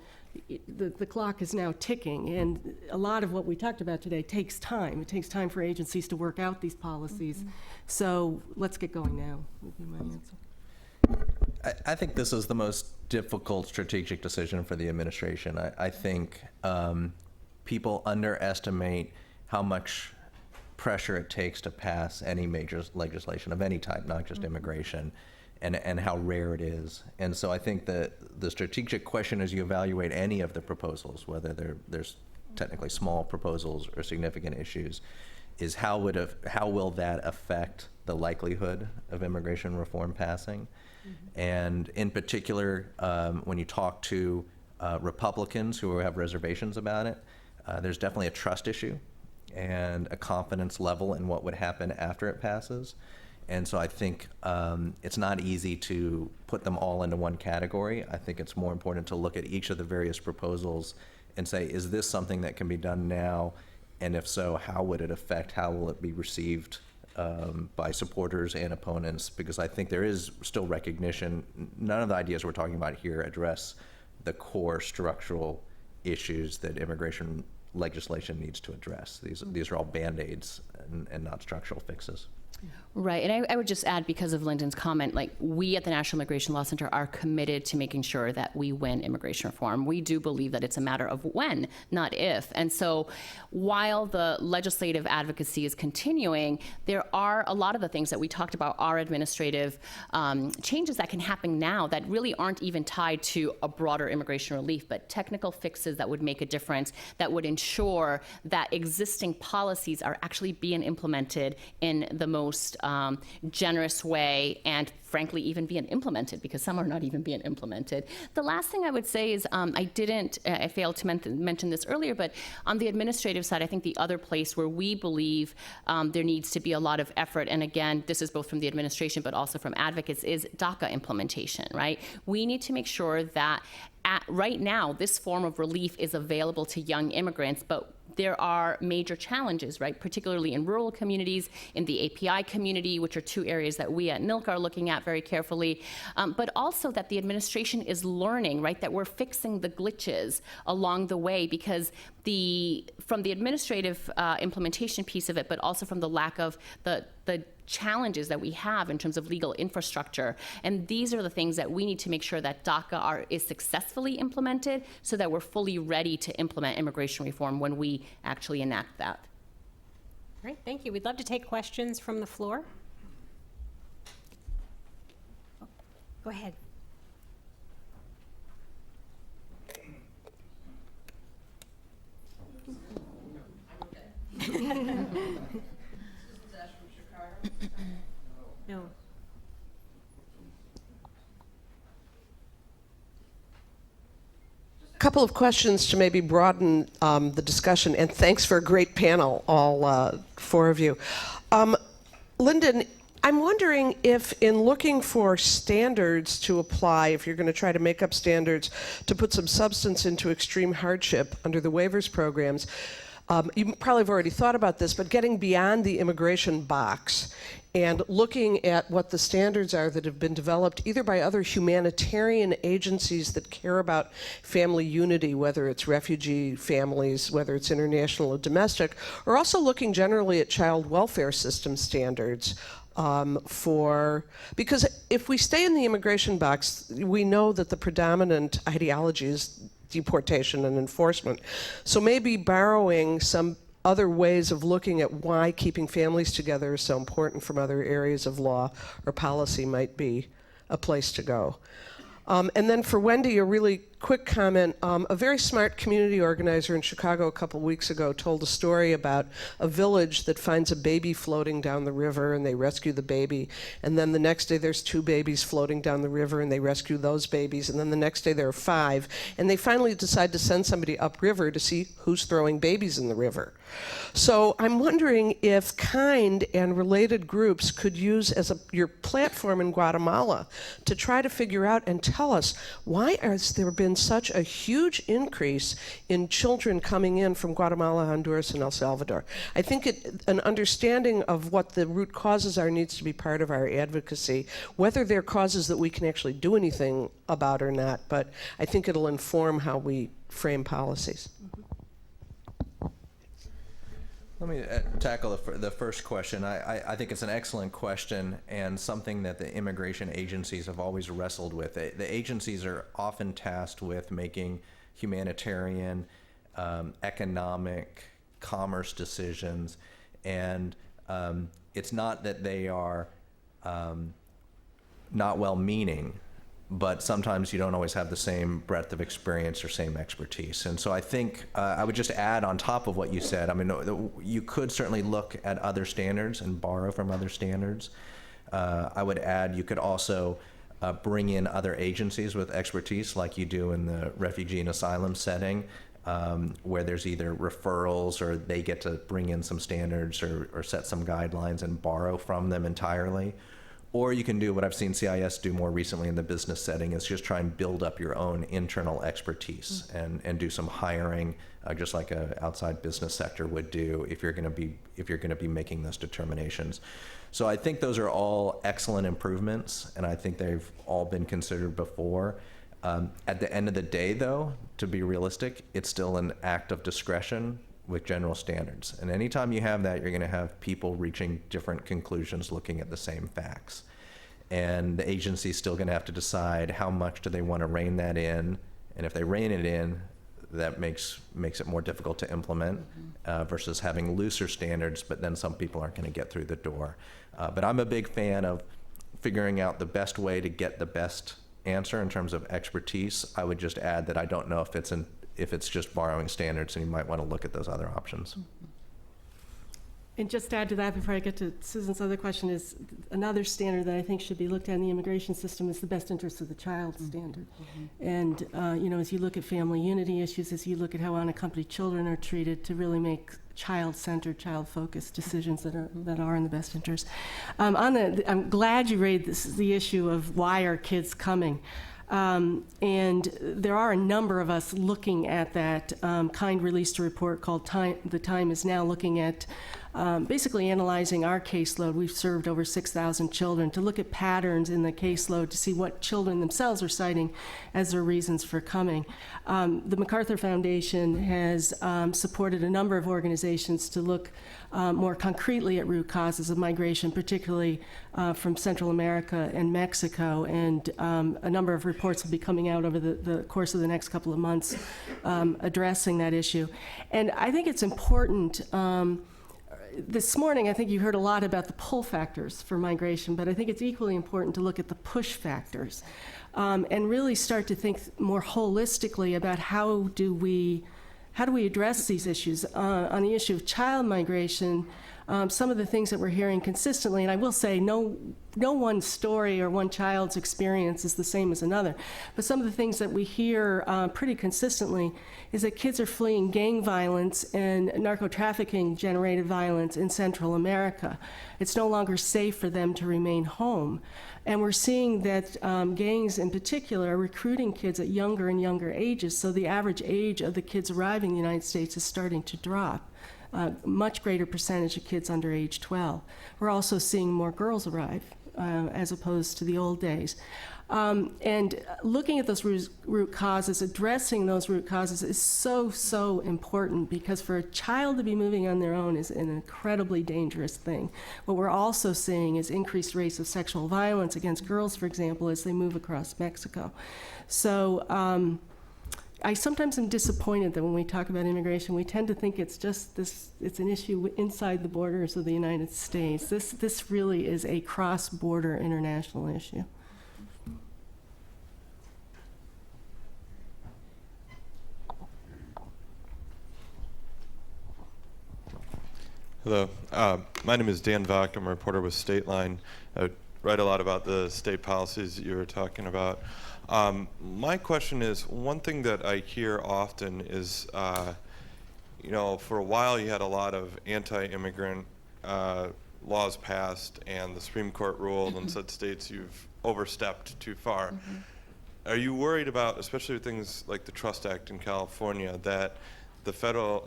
the clock is now ticking, and a lot of what we talked about today takes time. It takes time for agencies to work out these policies. Mm-hmm. So let's get going now, would be my answer. I think this is the most difficult strategic decision for the administration. I think people underestimate how much pressure it takes to pass any major legislation of any type, not just immigration, and how rare it is. And so I think that the strategic question as you evaluate any of the proposals, whether there's technically small proposals or significant issues, is how will that affect the likelihood of immigration reform passing? Mm-hmm. And in particular, when you talk to Republicans who have reservations about it, there's definitely a trust issue and a confidence level in what would happen after it passes. And so I think it's not easy to put them all into one category. I think it's more important to look at each of the various proposals and say, is this something that can be done now? And if so, how would it affect, how will it be received by supporters and opponents, because I think there is still recognition. None of the ideas we're talking about here address the core structural issues that immigration legislation needs to address. These are all Band-Aids and not structural fixes. Right, and I would just add, because of Lyndon's comment, like, we at the National Immigration Law Center are committed to making sure that we win immigration reform. We do believe that it's a matter of when, not if. And so while the legislative advocacy is continuing, there are a lot of the things that we talked about are administrative changes that can happen now that really aren't even tied to a broader immigration relief, but technical fixes that would make a difference, that would ensure that existing policies are actually being implemented in the most generous way, and frankly even being implemented, because some are not even being implemented. The last thing I would say is I failed to mention this earlier, but on the administrative side, I think the other place where we believe there needs to be a lot of effort, and again, this is both from the administration but also from advocates, is DACA implementation, right? We need to make sure that right now this form of relief is available to young immigrants, but there are major challenges, right? Particularly in rural communities, in the API community, which are two areas that we at NILC are looking at very carefully, but also that the administration is learning, right? That we're fixing the glitches along the way, because from the administrative implementation piece of it, but also from the lack of the challenges that we have in terms of legal infrastructure. And these are the things that we need to make sure that DACA is successfully implemented, so that we're fully ready to implement immigration reform when we actually enact that. All right, thank you. We'd love to take questions from the floor. Go ahead. No. A couple of questions to maybe broaden the discussion, and thanks for a great panel, all four of you. Lynden, I'm wondering if in looking for standards to apply, if you're going to try to make up standards to put some substance into extreme hardship under the waivers programs, you probably have already thought about this, but getting beyond the immigration box and looking at what the standards are that have been developed either by other humanitarian agencies that care about family unity, whether it's refugee families, whether it's international or domestic, or also looking generally at child welfare system standards. Because if we stay in the immigration box, we know that the predominant ideology is deportation and enforcement. So maybe borrowing some other ways of looking at why keeping families together is so important from other areas of law or policy might be a place to go. And then for Wendy, a really quick comment. A very smart community organizer in Chicago a couple weeks ago told a story about a village that finds a baby floating down the river, and they rescue the baby. And then the next day there's 2 babies floating down the river, and they rescue those babies. And then the next day there are 5. And they finally decide to send somebody upriver to see who's throwing babies in the river. So I'm wondering if kind and related groups could use as your platform in Guatemala to try to figure out and tell us, why has there been such a huge increase in children coming in from Guatemala, Honduras, and El Salvador? I think an understanding of what the root causes are needs to be part of our advocacy, whether they're causes that we can actually do anything about or not, but I think it'll inform how we frame policies. Let me tackle the first question. I think it's an excellent question, and something that the immigration agencies have always wrestled with. The agencies are often tasked with making humanitarian, economic, commerce decisions, and it's not that they are not well-meaning, but sometimes you don't always have the same breadth of experience or same expertise. And so I think I would just add on top of what you said, I mean, you could certainly look at other standards and borrow from other standards. I would add you could also bring in other agencies with expertise like you do in the refugee and asylum setting, where there's either referrals or they get to bring in some standards or set some guidelines and borrow from them entirely. Or you can do what I've seen CIS do more recently in the business setting, is just try and build up your own internal expertise and do some hiring, just like an outside business sector would do if you're going to be making those determinations. So I think those are all excellent improvements, and I think they've all been considered before. At the end of the day, though, to be realistic, it's still an act of discretion with general standards. And anytime you have that, you're going to have people reaching different conclusions looking at the same facts. And the agency's still going to have to decide how much do they want to rein that in. And if they rein it in, that makes it more difficult to implement versus having looser standards, but then some people aren't going to get through the door. But I'm a big fan of figuring out the best way to get the best answer in terms of expertise. I would just add that I don't know if it's just borrowing standards, and you might want to look at those other options. And just to add to that, before I get to Susan's other question, is another standard that I think should be looked at in the immigration system is the best interest of the child standard. And, as you look at family unity issues, as you look at how unaccompanied children are treated, to really make child-centered, child-focused decisions that are in the best interest. I'm glad you raised the issue of why are kids coming. And there are a number of us looking at that. Kind released a report called The Time Is Now, looking at basically analyzing our caseload. We've served over 6,000 children to look at patterns in the caseload to see what children themselves are citing as their reasons for coming. The MacArthur Foundation has supported a number of organizations to look more concretely at root causes of migration, particularly from Central America and Mexico, and a number of reports will be coming out over the course of the next couple of months addressing that issue. And I think it's important. This morning, I think you heard a lot about the pull factors for migration, but I think it's equally important to look at the push factors and really start to think more holistically about how do we address these issues. On the issue of child migration, some of the things that we're hearing consistently, and I will say no one story or one child's experience is the same as another, but some of the things that we hear pretty consistently is that kids are fleeing gang violence and narco-trafficking generated violence in Central America. It's no longer safe for them to remain home. And we're seeing that gangs in particular are recruiting kids at younger and younger ages, so the average age of the kids arriving in the United States is starting to drop. Much greater percentage of kids under age 12. We're also seeing more girls arrive as opposed to the old days. And looking at those root causes, addressing those root causes is so important, because for a child to be moving on their own is an incredibly dangerous thing. What we're also seeing is increased rates of sexual violence against girls, for example, as they move across Mexico. So I sometimes am disappointed that when we talk about immigration, we tend to think it's just it's an issue inside the borders of the United States. This really is a cross-border international issue. Hello, my name is Dan Vogt. I'm a reporter with State Line. I write a lot about the state policies that you were talking about. My question is, one thing that I hear often is, for a while you had a lot of anti-immigrant laws passed, and the Supreme Court ruled and said states, you've overstepped too far. Are you worried about, especially with things like the Trust Act in California, that the federal,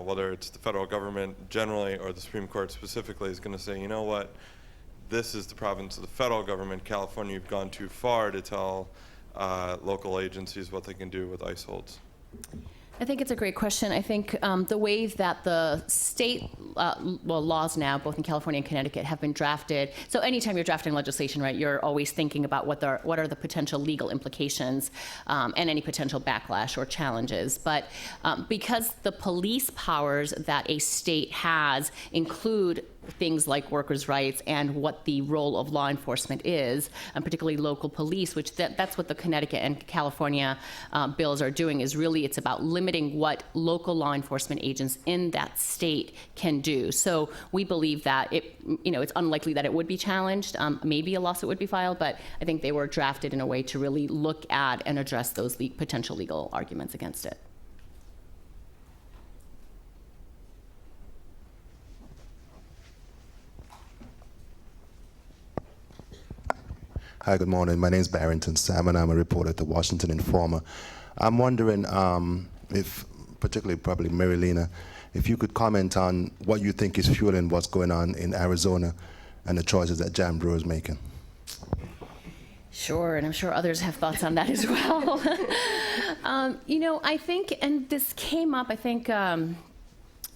whether it's the federal government generally or the Supreme Court specifically, is going to say, you know what, this is the province of the federal government. California, you've gone too far to tell local agencies what they can do with ICE holds? I think it's a great question. I think the way that the state laws now, both in California and Connecticut, have been drafted. So anytime you're drafting legislation, right, you're always thinking about what are the potential legal implications and any potential backlash or challenges. But because the police powers that a state has include things like workers' rights and what the role of law enforcement is, and particularly local police, which that's what the Connecticut and California bills are doing, is really it's about limiting what local law enforcement agents in that state can do. So we believe that it's unlikely that it would be challenged. Maybe a lawsuit would be filed, but I think they were drafted in a way to really look at and address those potential legal arguments against it. Hi, good morning. My name is Barrington Salmon. I'm a reporter at the Washington Informer. I'm wondering if, particularly probably Marielena, if you could comment on what you think is fueling what's going on in Arizona and the choices that Jeanne Brewer is making. Sure, and I'm sure others have thoughts on that as well. I think, and this came up, I think,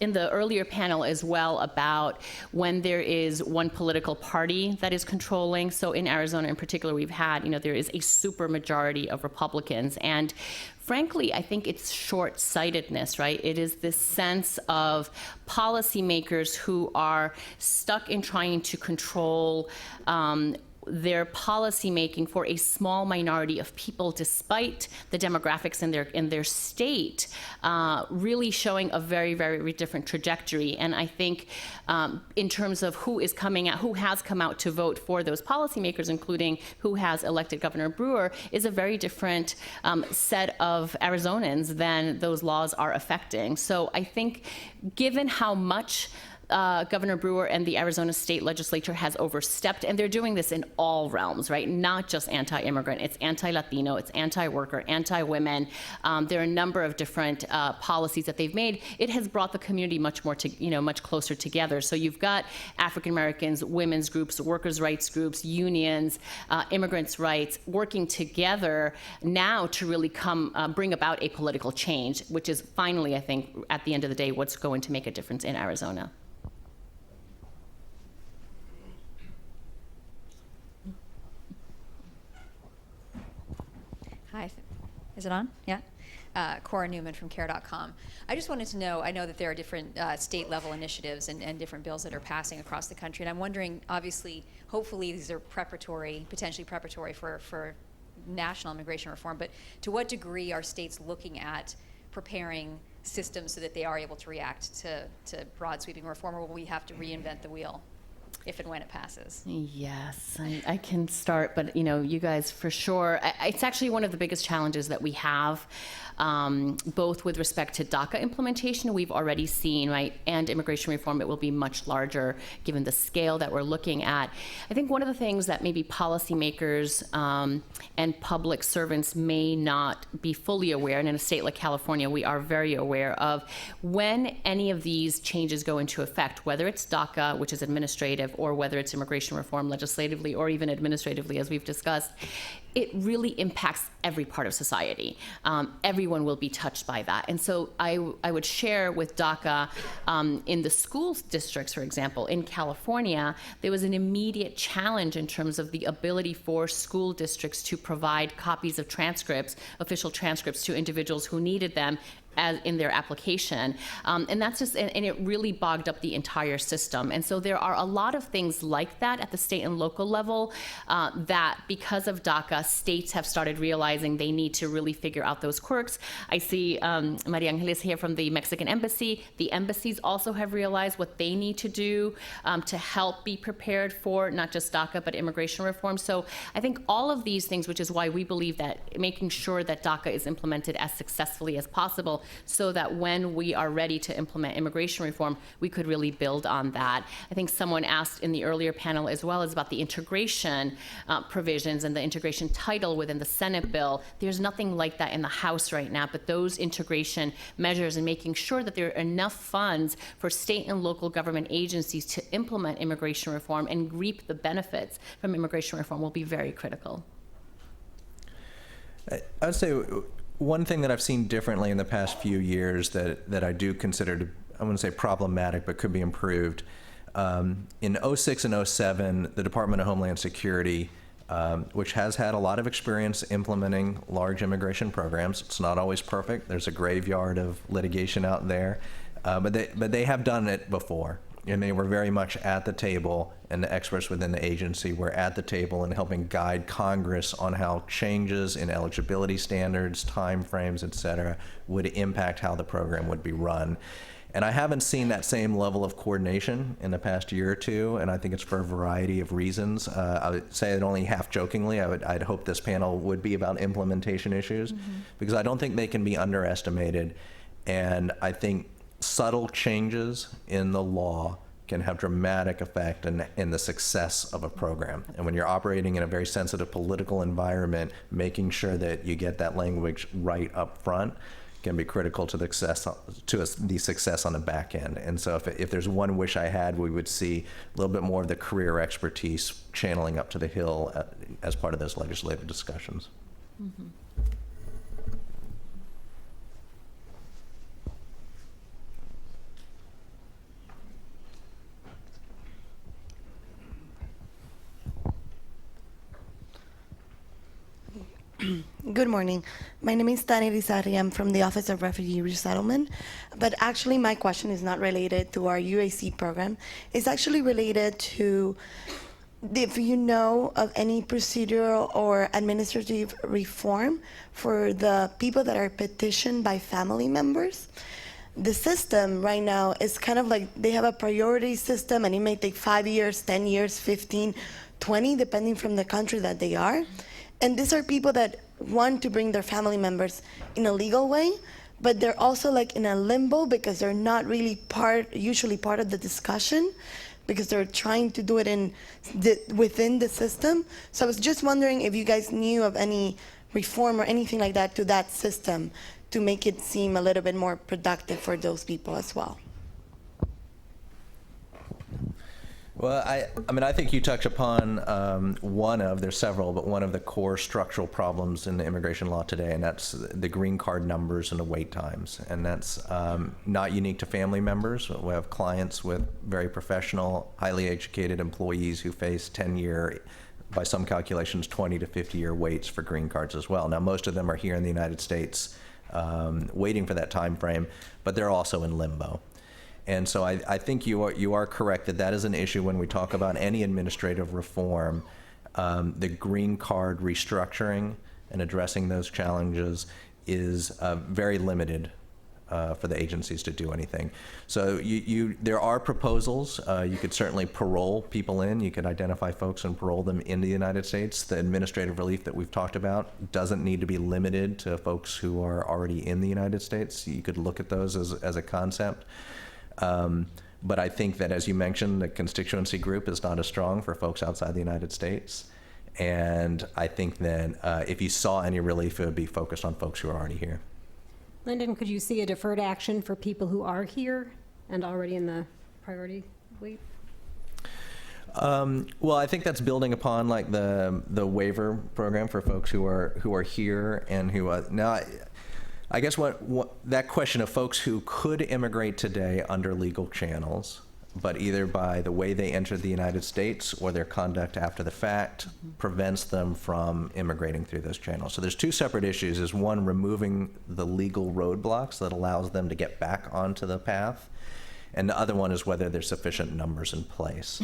in the earlier panel as well, about when there is one political party that is controlling. So in Arizona in particular, we've had, there is a super majority of Republicans. And frankly, I think it's short-sightedness, right? It is this sense of policymakers who are stuck in trying to control their policy making for a small minority of people, despite the demographics in their state, really showing a very, very different trajectory. And I think in terms of who has come out to vote for those policymakers, including who has elected Governor Brewer, is a very different set of Arizonans than those laws are affecting. So I think, given how much Governor Brewer and the Arizona state legislature has overstepped, and they're doing this in all realms, right? Not just anti-immigrant, it's anti-Latino, it's anti-worker, anti-women. There are a number of different policies that they've made. It has brought the community much more much closer together. So you've got African Americans, women's groups, workers' rights groups, unions, immigrants' rights, working together now to really bring about a political change, which is finally, I think, at the end of the day, what's going to make a difference in Arizona. Hi, is it on? Yeah. Cora Newman from care.com. I just wanted to know, I know that there are different state level initiatives and different bills that are passing across the country, and I'm wondering, obviously, hopefully these are potentially preparatory for national immigration reform, but to what degree are states looking at preparing systems so that they are able to react to broad sweeping reform, or will we have to reinvent the wheel if and when it passes? Yes, I can start, but you guys for sure. It's actually one of the biggest challenges that we have, both with respect to DACA implementation, we've already seen, right, and immigration reform. It will be much larger given the scale that we're looking at. I think one of the things that maybe policymakers and public servants may not be fully aware, and in a state like California, we are very aware of, when any of these changes go into effect, whether it's DACA, which is administrative, or whether it's immigration reform legislatively or even administratively, as we've discussed, it really impacts every part of society. Everyone will be touched by that. And so I would share with DACA, in the school districts, for example, in California, there was an immediate challenge in terms of the ability for school districts to provide copies of transcripts, official transcripts, to individuals who needed them as in their application. And that's just, and it really bogged up the entire system. And so there are a lot of things like that at the state and local level that, because of DACA, states have started realizing they need to really figure out those quirks. I see Maria Angeles here from the Mexican embassy. The embassies also have realized what they need to do to help be prepared for not just DACA, but immigration reform. So I think all of these things, which is why we believe that making sure that DACA is implemented as successfully as possible, so that when we are ready to implement immigration reform, we could really build on that. I think someone asked in the earlier panel as well is about the integration provisions and the integration title within the Senate bill. There's nothing like that in the House right now, but those integration measures and making sure that there are enough funds for state and local government agencies to implement immigration reform and reap the benefits from immigration reform will be very critical. I would say one thing that I've seen differently in the past few years that I do consider to, I wouldn't say problematic, but could be improved. In 06 and 07, the Department of Homeland Security, which has had a lot of experience implementing large immigration programs, it's not always perfect. There's a graveyard of litigation out there, but they have done it before. And they were very much at the table, and the experts within the agency were at the table and helping guide Congress on how changes in eligibility standards, timeframes, et cetera, would impact how the program would be run. And I haven't seen that same level of coordination in the past year or two, and I think it's for a variety of reasons. I would say it only half jokingly, I'd hope this panel would be about implementation issues, because I don't think they can be underestimated. And I think subtle changes in the law can have dramatic effect in the success of a program. And when you're operating in a very sensitive political environment, making sure that you get that language right up front can be critical to the success on the back end. And so if there's one wish I had, we would see a little bit more of the career expertise channeling up to the Hill as part of those legislative discussions. Mm-hmm. Good morning. My name is Tani Rizarri. I'm from the Office of Refugee Resettlement. But actually, my question is not related to our UAC program. It's actually related to if you know of any procedural or administrative reform for the people that are petitioned by family members. The system right now is kind of like they have a priority system, and it may take 5 years, 10 years, 15, 20, depending from the country that they are. And these are people that want to bring their family members in a legal way, but they're also like in a limbo because they're not really usually part of the discussion, because they're trying to do it within the system. So I was just wondering if you guys knew of any reform or anything like that to that system to make it seem a little bit more productive for those people as well. Well, I mean, I think you touch upon there's several, but one of the core structural problems in the immigration law today, and that's the green card numbers and the wait times. And that's not unique to family members. We have clients with very professional, highly educated employees who face 10-year, by some calculations, 20 to 50-year waits for green cards as well. Now, most of them are here in the United States waiting for that time frame, but they're also in limbo. And so I think you are correct that is an issue when we talk about any administrative reform. The green card restructuring and addressing those challenges is very limited for the agencies to do anything. So there are proposals. You could certainly parole people in. You could identify folks and parole them in the United States. The administrative relief that we've talked about doesn't need to be limited to folks who are already in the United States. You could look at those as a concept. But I think that, as you mentioned, the constituency group is not as strong for folks outside the United States. And I think that if you saw any relief, it would be focused on folks who are already here. Lynden, could you see a deferred action for people who are here and already in the priority wait? Well, I think that's building upon like the waiver program for folks who are here and who now. I guess what that question of folks who could immigrate today under legal channels, but either by the way they entered the United States or their conduct after the fact prevents them from immigrating through those channels. So there's two separate issues. Is one, removing the legal roadblocks that allows them to get back onto the path, and the other one is whether there's sufficient numbers in place.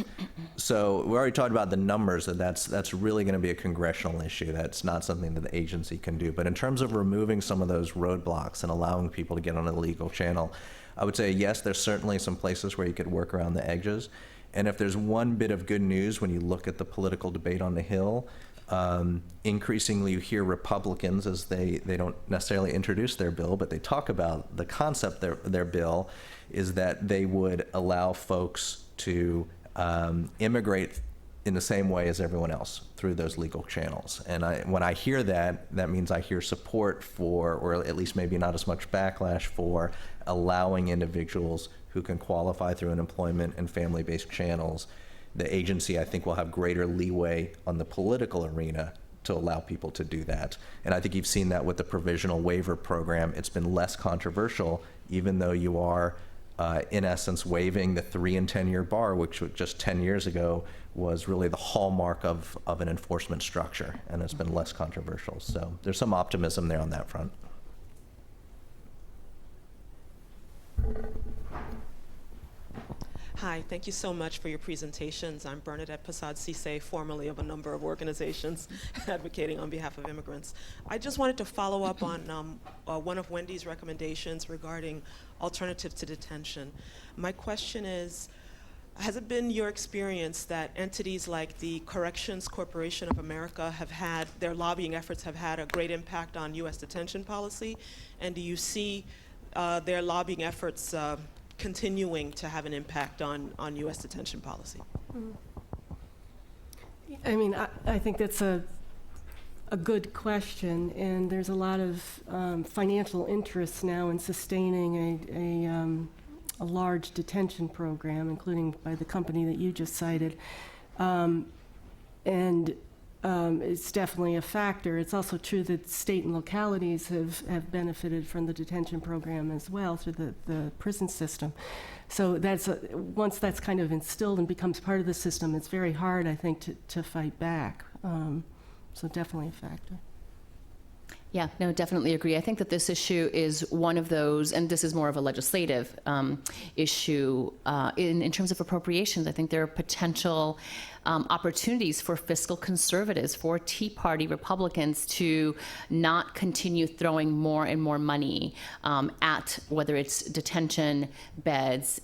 So we already talked about the numbers, that's really going to be a congressional issue. That's not something that the agency can do. But in terms of removing some of those roadblocks and allowing people to get on a legal channel, I would say yes, there's certainly some places where you could work around the edges. And if there's one bit of good news when you look at the political debate on the Hill, increasingly you hear Republicans, as they don't necessarily introduce their bill, but they talk about the concept of their bill, is that they would allow folks to immigrate in the same way as everyone else through those legal channels. And when I hear that, that means I hear support for, or at least maybe not as much backlash for, allowing individuals who can qualify through an employment and family-based channels. The agency, I think, will have greater leeway on the political arena to allow people to do that. And I think you've seen that with the provisional waiver program. It's been less controversial, even though you are in essence waiving the 3 and 10-year bar, which just 10 years ago was really the hallmark of an enforcement structure, and it's been less controversial. So there's some optimism there on that front. Hi, thank you so much for your presentations. I'm Bernadette Passad-Cisse, formerly of a number of organizations advocating on behalf of immigrants. I just wanted to follow up on one of Wendy's recommendations regarding alternatives to detention. My question is, has it been your experience that entities like the Corrections Corporation of America their lobbying efforts have had a great impact on U.S. detention policy? And do you see their lobbying efforts continuing to have an impact on U.S. detention policy? I mean, I think that's a good question, and there's a lot of financial interest now in sustaining a large detention program, including by the company that you just cited. It's definitely a factor. It's also true that state and localities have benefited from the detention program as well through the prison system. So once that's kind of instilled and becomes part of the system, it's very hard, I think, to fight back. So definitely a factor. Yeah, no, definitely agree. I think that this issue is one of those, and this is more of a legislative issue in terms of appropriations. I think there are potential opportunities for fiscal conservatives, for Tea Party Republicans to not continue throwing more and more money at whether it's detention beds,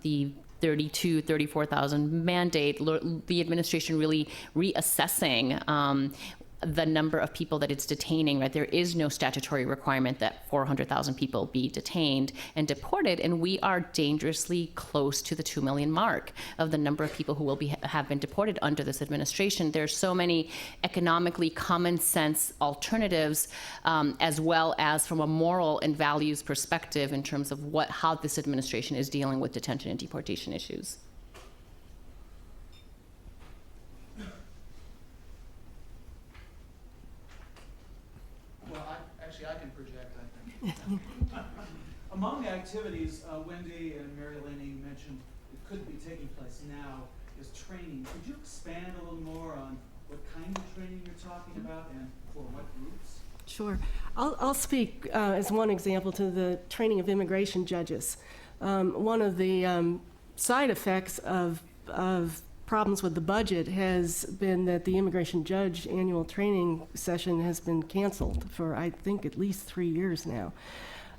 the 34,000 mandate, the administration really reassessing the number of people that it's detaining, right? There is no statutory requirement that 400,000 people be detained and deported, and we are dangerously close to the 2 million mark of the number of people who will have been deported under this administration. There's so many economically common sense alternatives, as well as from a moral and values perspective in terms of how this administration is dealing with detention and deportation issues. I can project, I think. Among the activities Wendy and Marielena mentioned that could be taking place now is training. Could you expand a little more on what kind of training you're talking about and for what groups? Sure. I'll speak as one example to the training of immigration judges. One of the side effects of problems with the budget has been that the immigration judge annual training session has been canceled for, I think, at least 3 years now.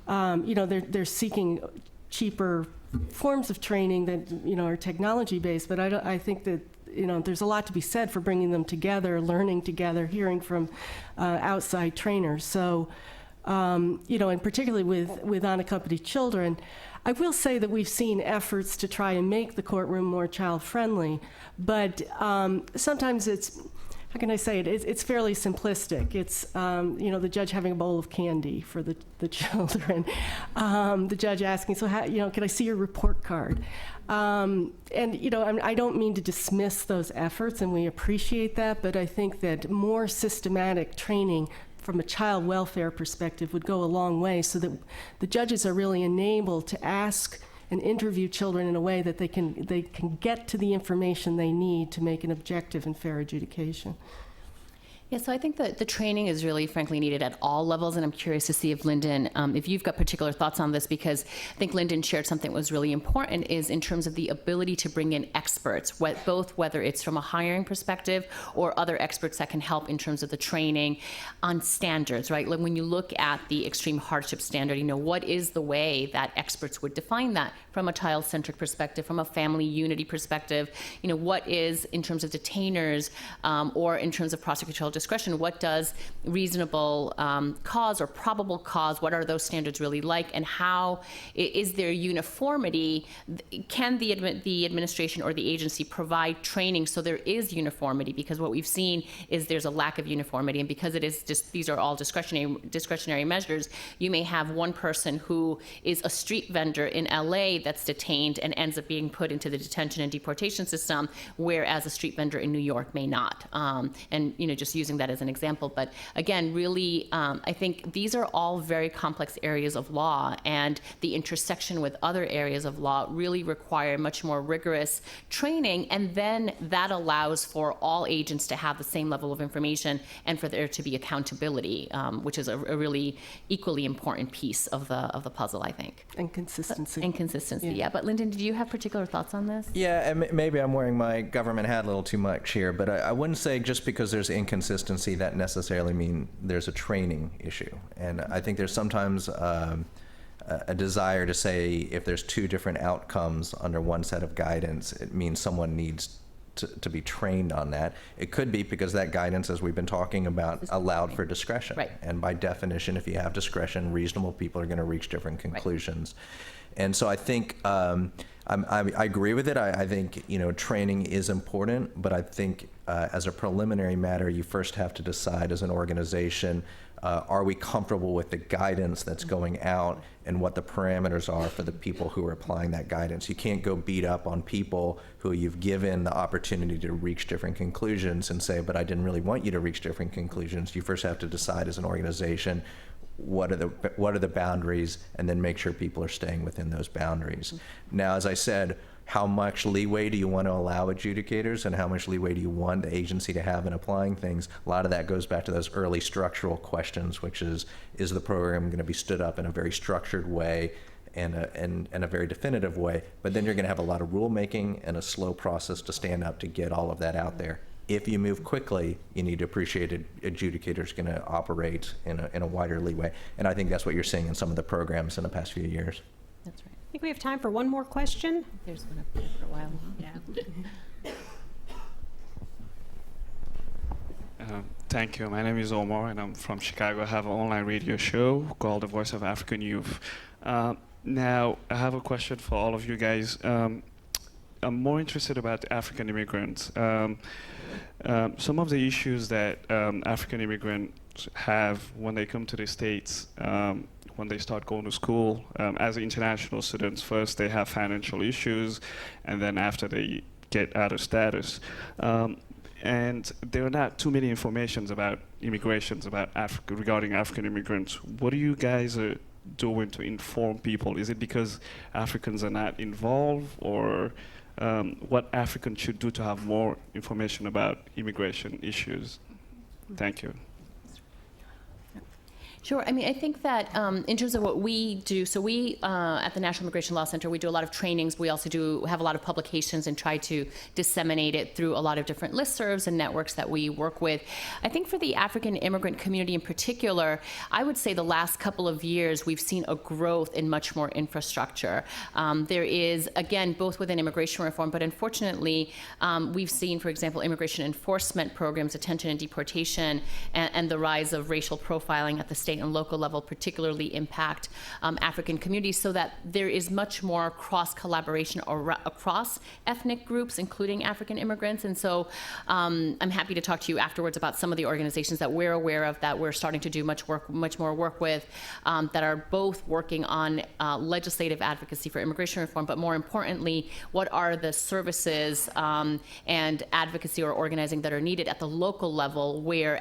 They're seeking cheaper forms of training that are technology-based, but I think that there's a lot to be said for bringing them together, learning together, hearing from outside trainers. So, and particularly with unaccompanied children, I will say that we've seen efforts to try and make the courtroom more child-friendly, but sometimes it's, how can I say it? It's fairly simplistic. It's, the judge having a bowl of candy for the children, the judge asking, so how, can I see your report card? I don't mean to dismiss those efforts, and we appreciate that, but I think that more systematic training from a child welfare perspective would go a long way so that the judges are really enabled to ask and interview children in a way that they can get to the information they need to make an objective and fair adjudication. Yeah, so I think that the training is really, frankly, needed at all levels, and I'm curious to see if Lynden, if you've got particular thoughts on this, because I think Lynden shared something that was really important, is in terms of the ability to bring in experts, both whether it's from a hiring perspective or other experts that can help in terms of the training on standards, right? Like when you look at the extreme hardship standard, what is the way that experts would define that from a child-centric perspective, from a family unity perspective? What is, in terms of detainers or in terms of prosecutorial discretion, what does reasonable cause or probable cause, what are those standards really like, and how is there uniformity? Can the administration or the agency provide training so there is uniformity? Because what we've seen is there's a lack of uniformity, and because it is just, these are all discretionary measures, you may have one person who is a street vendor in LA that's detained and ends up being put into the detention and deportation system, whereas a street vendor in New York may not. And just using that as an example. But again, really, I think these are all very complex areas of law, and the intersection with other areas of law really require much more rigorous training, and then that allows for all agents to have the same level of information and for there to be accountability, which is a really equally important piece of the puzzle, I think. And consistency. Yeah. But Lynden, did you have particular thoughts on this? Yeah, and maybe I'm wearing my government hat a little too much here, but I wouldn't say just because there's inconsistency that necessarily mean there's a training issue. And I think there's sometimes a desire to say if there's two different outcomes under one set of guidance, it means someone needs to be trained on that. It could be because that guidance, as we've been talking about, allowed for discretion. Right. And by definition, if you have discretion, reasonable people are going to reach different conclusions. And so I think I agree with it. I think, you know, training is important, but I think as a preliminary matter, you first have to decide as an organization, are we comfortable with the guidance that's going out and what the parameters are for the people who are applying that guidance? You can't go beat up on people who you've given the opportunity to reach different conclusions and say, but I didn't really want you to reach different conclusions. You first have to decide as an organization, what are the boundaries, and then make sure people are staying within those boundaries. Now, as I said, how much leeway do you want to allow adjudicators, and how much leeway do you want the agency to have in applying things? A lot of that goes back to those early structural questions, which is the program going to be stood up in a very structured way and a very definitive way? But then you're going to have a lot of rulemaking and a slow process to stand up to get all of that out there. If you move quickly, you need to appreciate adjudicators going to operate in a wider leeway. And I think that's what you're seeing in some of the programs in the past few years. That's right. I think we have time for one more question. There's one up there for a while. Yeah. Thank you. My name is Omar, and I'm from Chicago. I have an online radio show called The Voice of African Youth. Now, I have a question for all of you guys. I'm more interested about African immigrants. Some of the issues that African immigrants have when they come to the States, when they start going to school, as international students, first they have financial issues, and then after they get out of status. And there are not too many informations about immigrations regarding African immigrants. What are you guys doing to inform people? Is it because Africans are not involved, or what Africans should do to have more information about immigration issues? Thank you. Sure. I mean, I think that in terms of what we do, so we at the National Immigration Law Center, we do a lot of trainings. We also have a lot of publications and try to disseminate it through a lot of different listservs and networks that we work with. I think for the African immigrant community in particular, I would say the last couple of years we've seen a growth in much more infrastructure. There is, again, both within immigration reform, but unfortunately, we've seen, for example, immigration enforcement programs, detention and deportation, and the rise of racial profiling at the state and local level particularly impact African communities, so that there is much more cross-collaboration across ethnic groups, including African immigrants. And so I'm happy to talk to you afterwards about some of the organizations that we're aware of that we're starting to do much more work with, that are both working on legislative advocacy for immigration reform, but more importantly, what are the services and advocacy or organizing that are needed at the local level where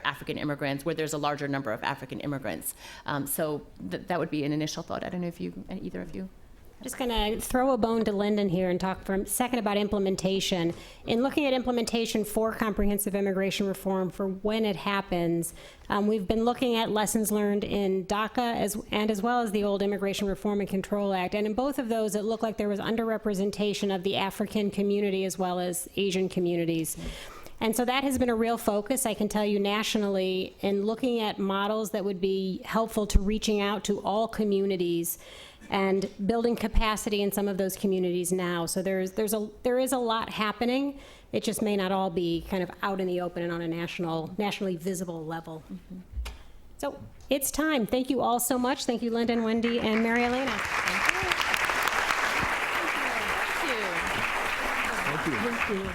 there's a larger number of African immigrants. So that would be an initial thought. I don't know if either of you. Just going to throw a bone to Lynden here and talk for a second about implementation. In looking at implementation for comprehensive immigration reform for when it happens, we've been looking at lessons learned in DACA as well as the old Immigration Reform and Control Act. And in both of those, it looked like there was underrepresentation of the African community as well as Asian communities. And so that has been a real focus, I can tell you, nationally, in looking at models that would be helpful to reaching out to all communities and building capacity in some of those communities now. So there is a lot happening. It just may not all be kind of out in the open and on a nationally visible level. Mm-hmm. So it's time. Thank you all so much. Thank you, Lynden, Wendy, and Marielena. Thank you. Thank you. Thank you.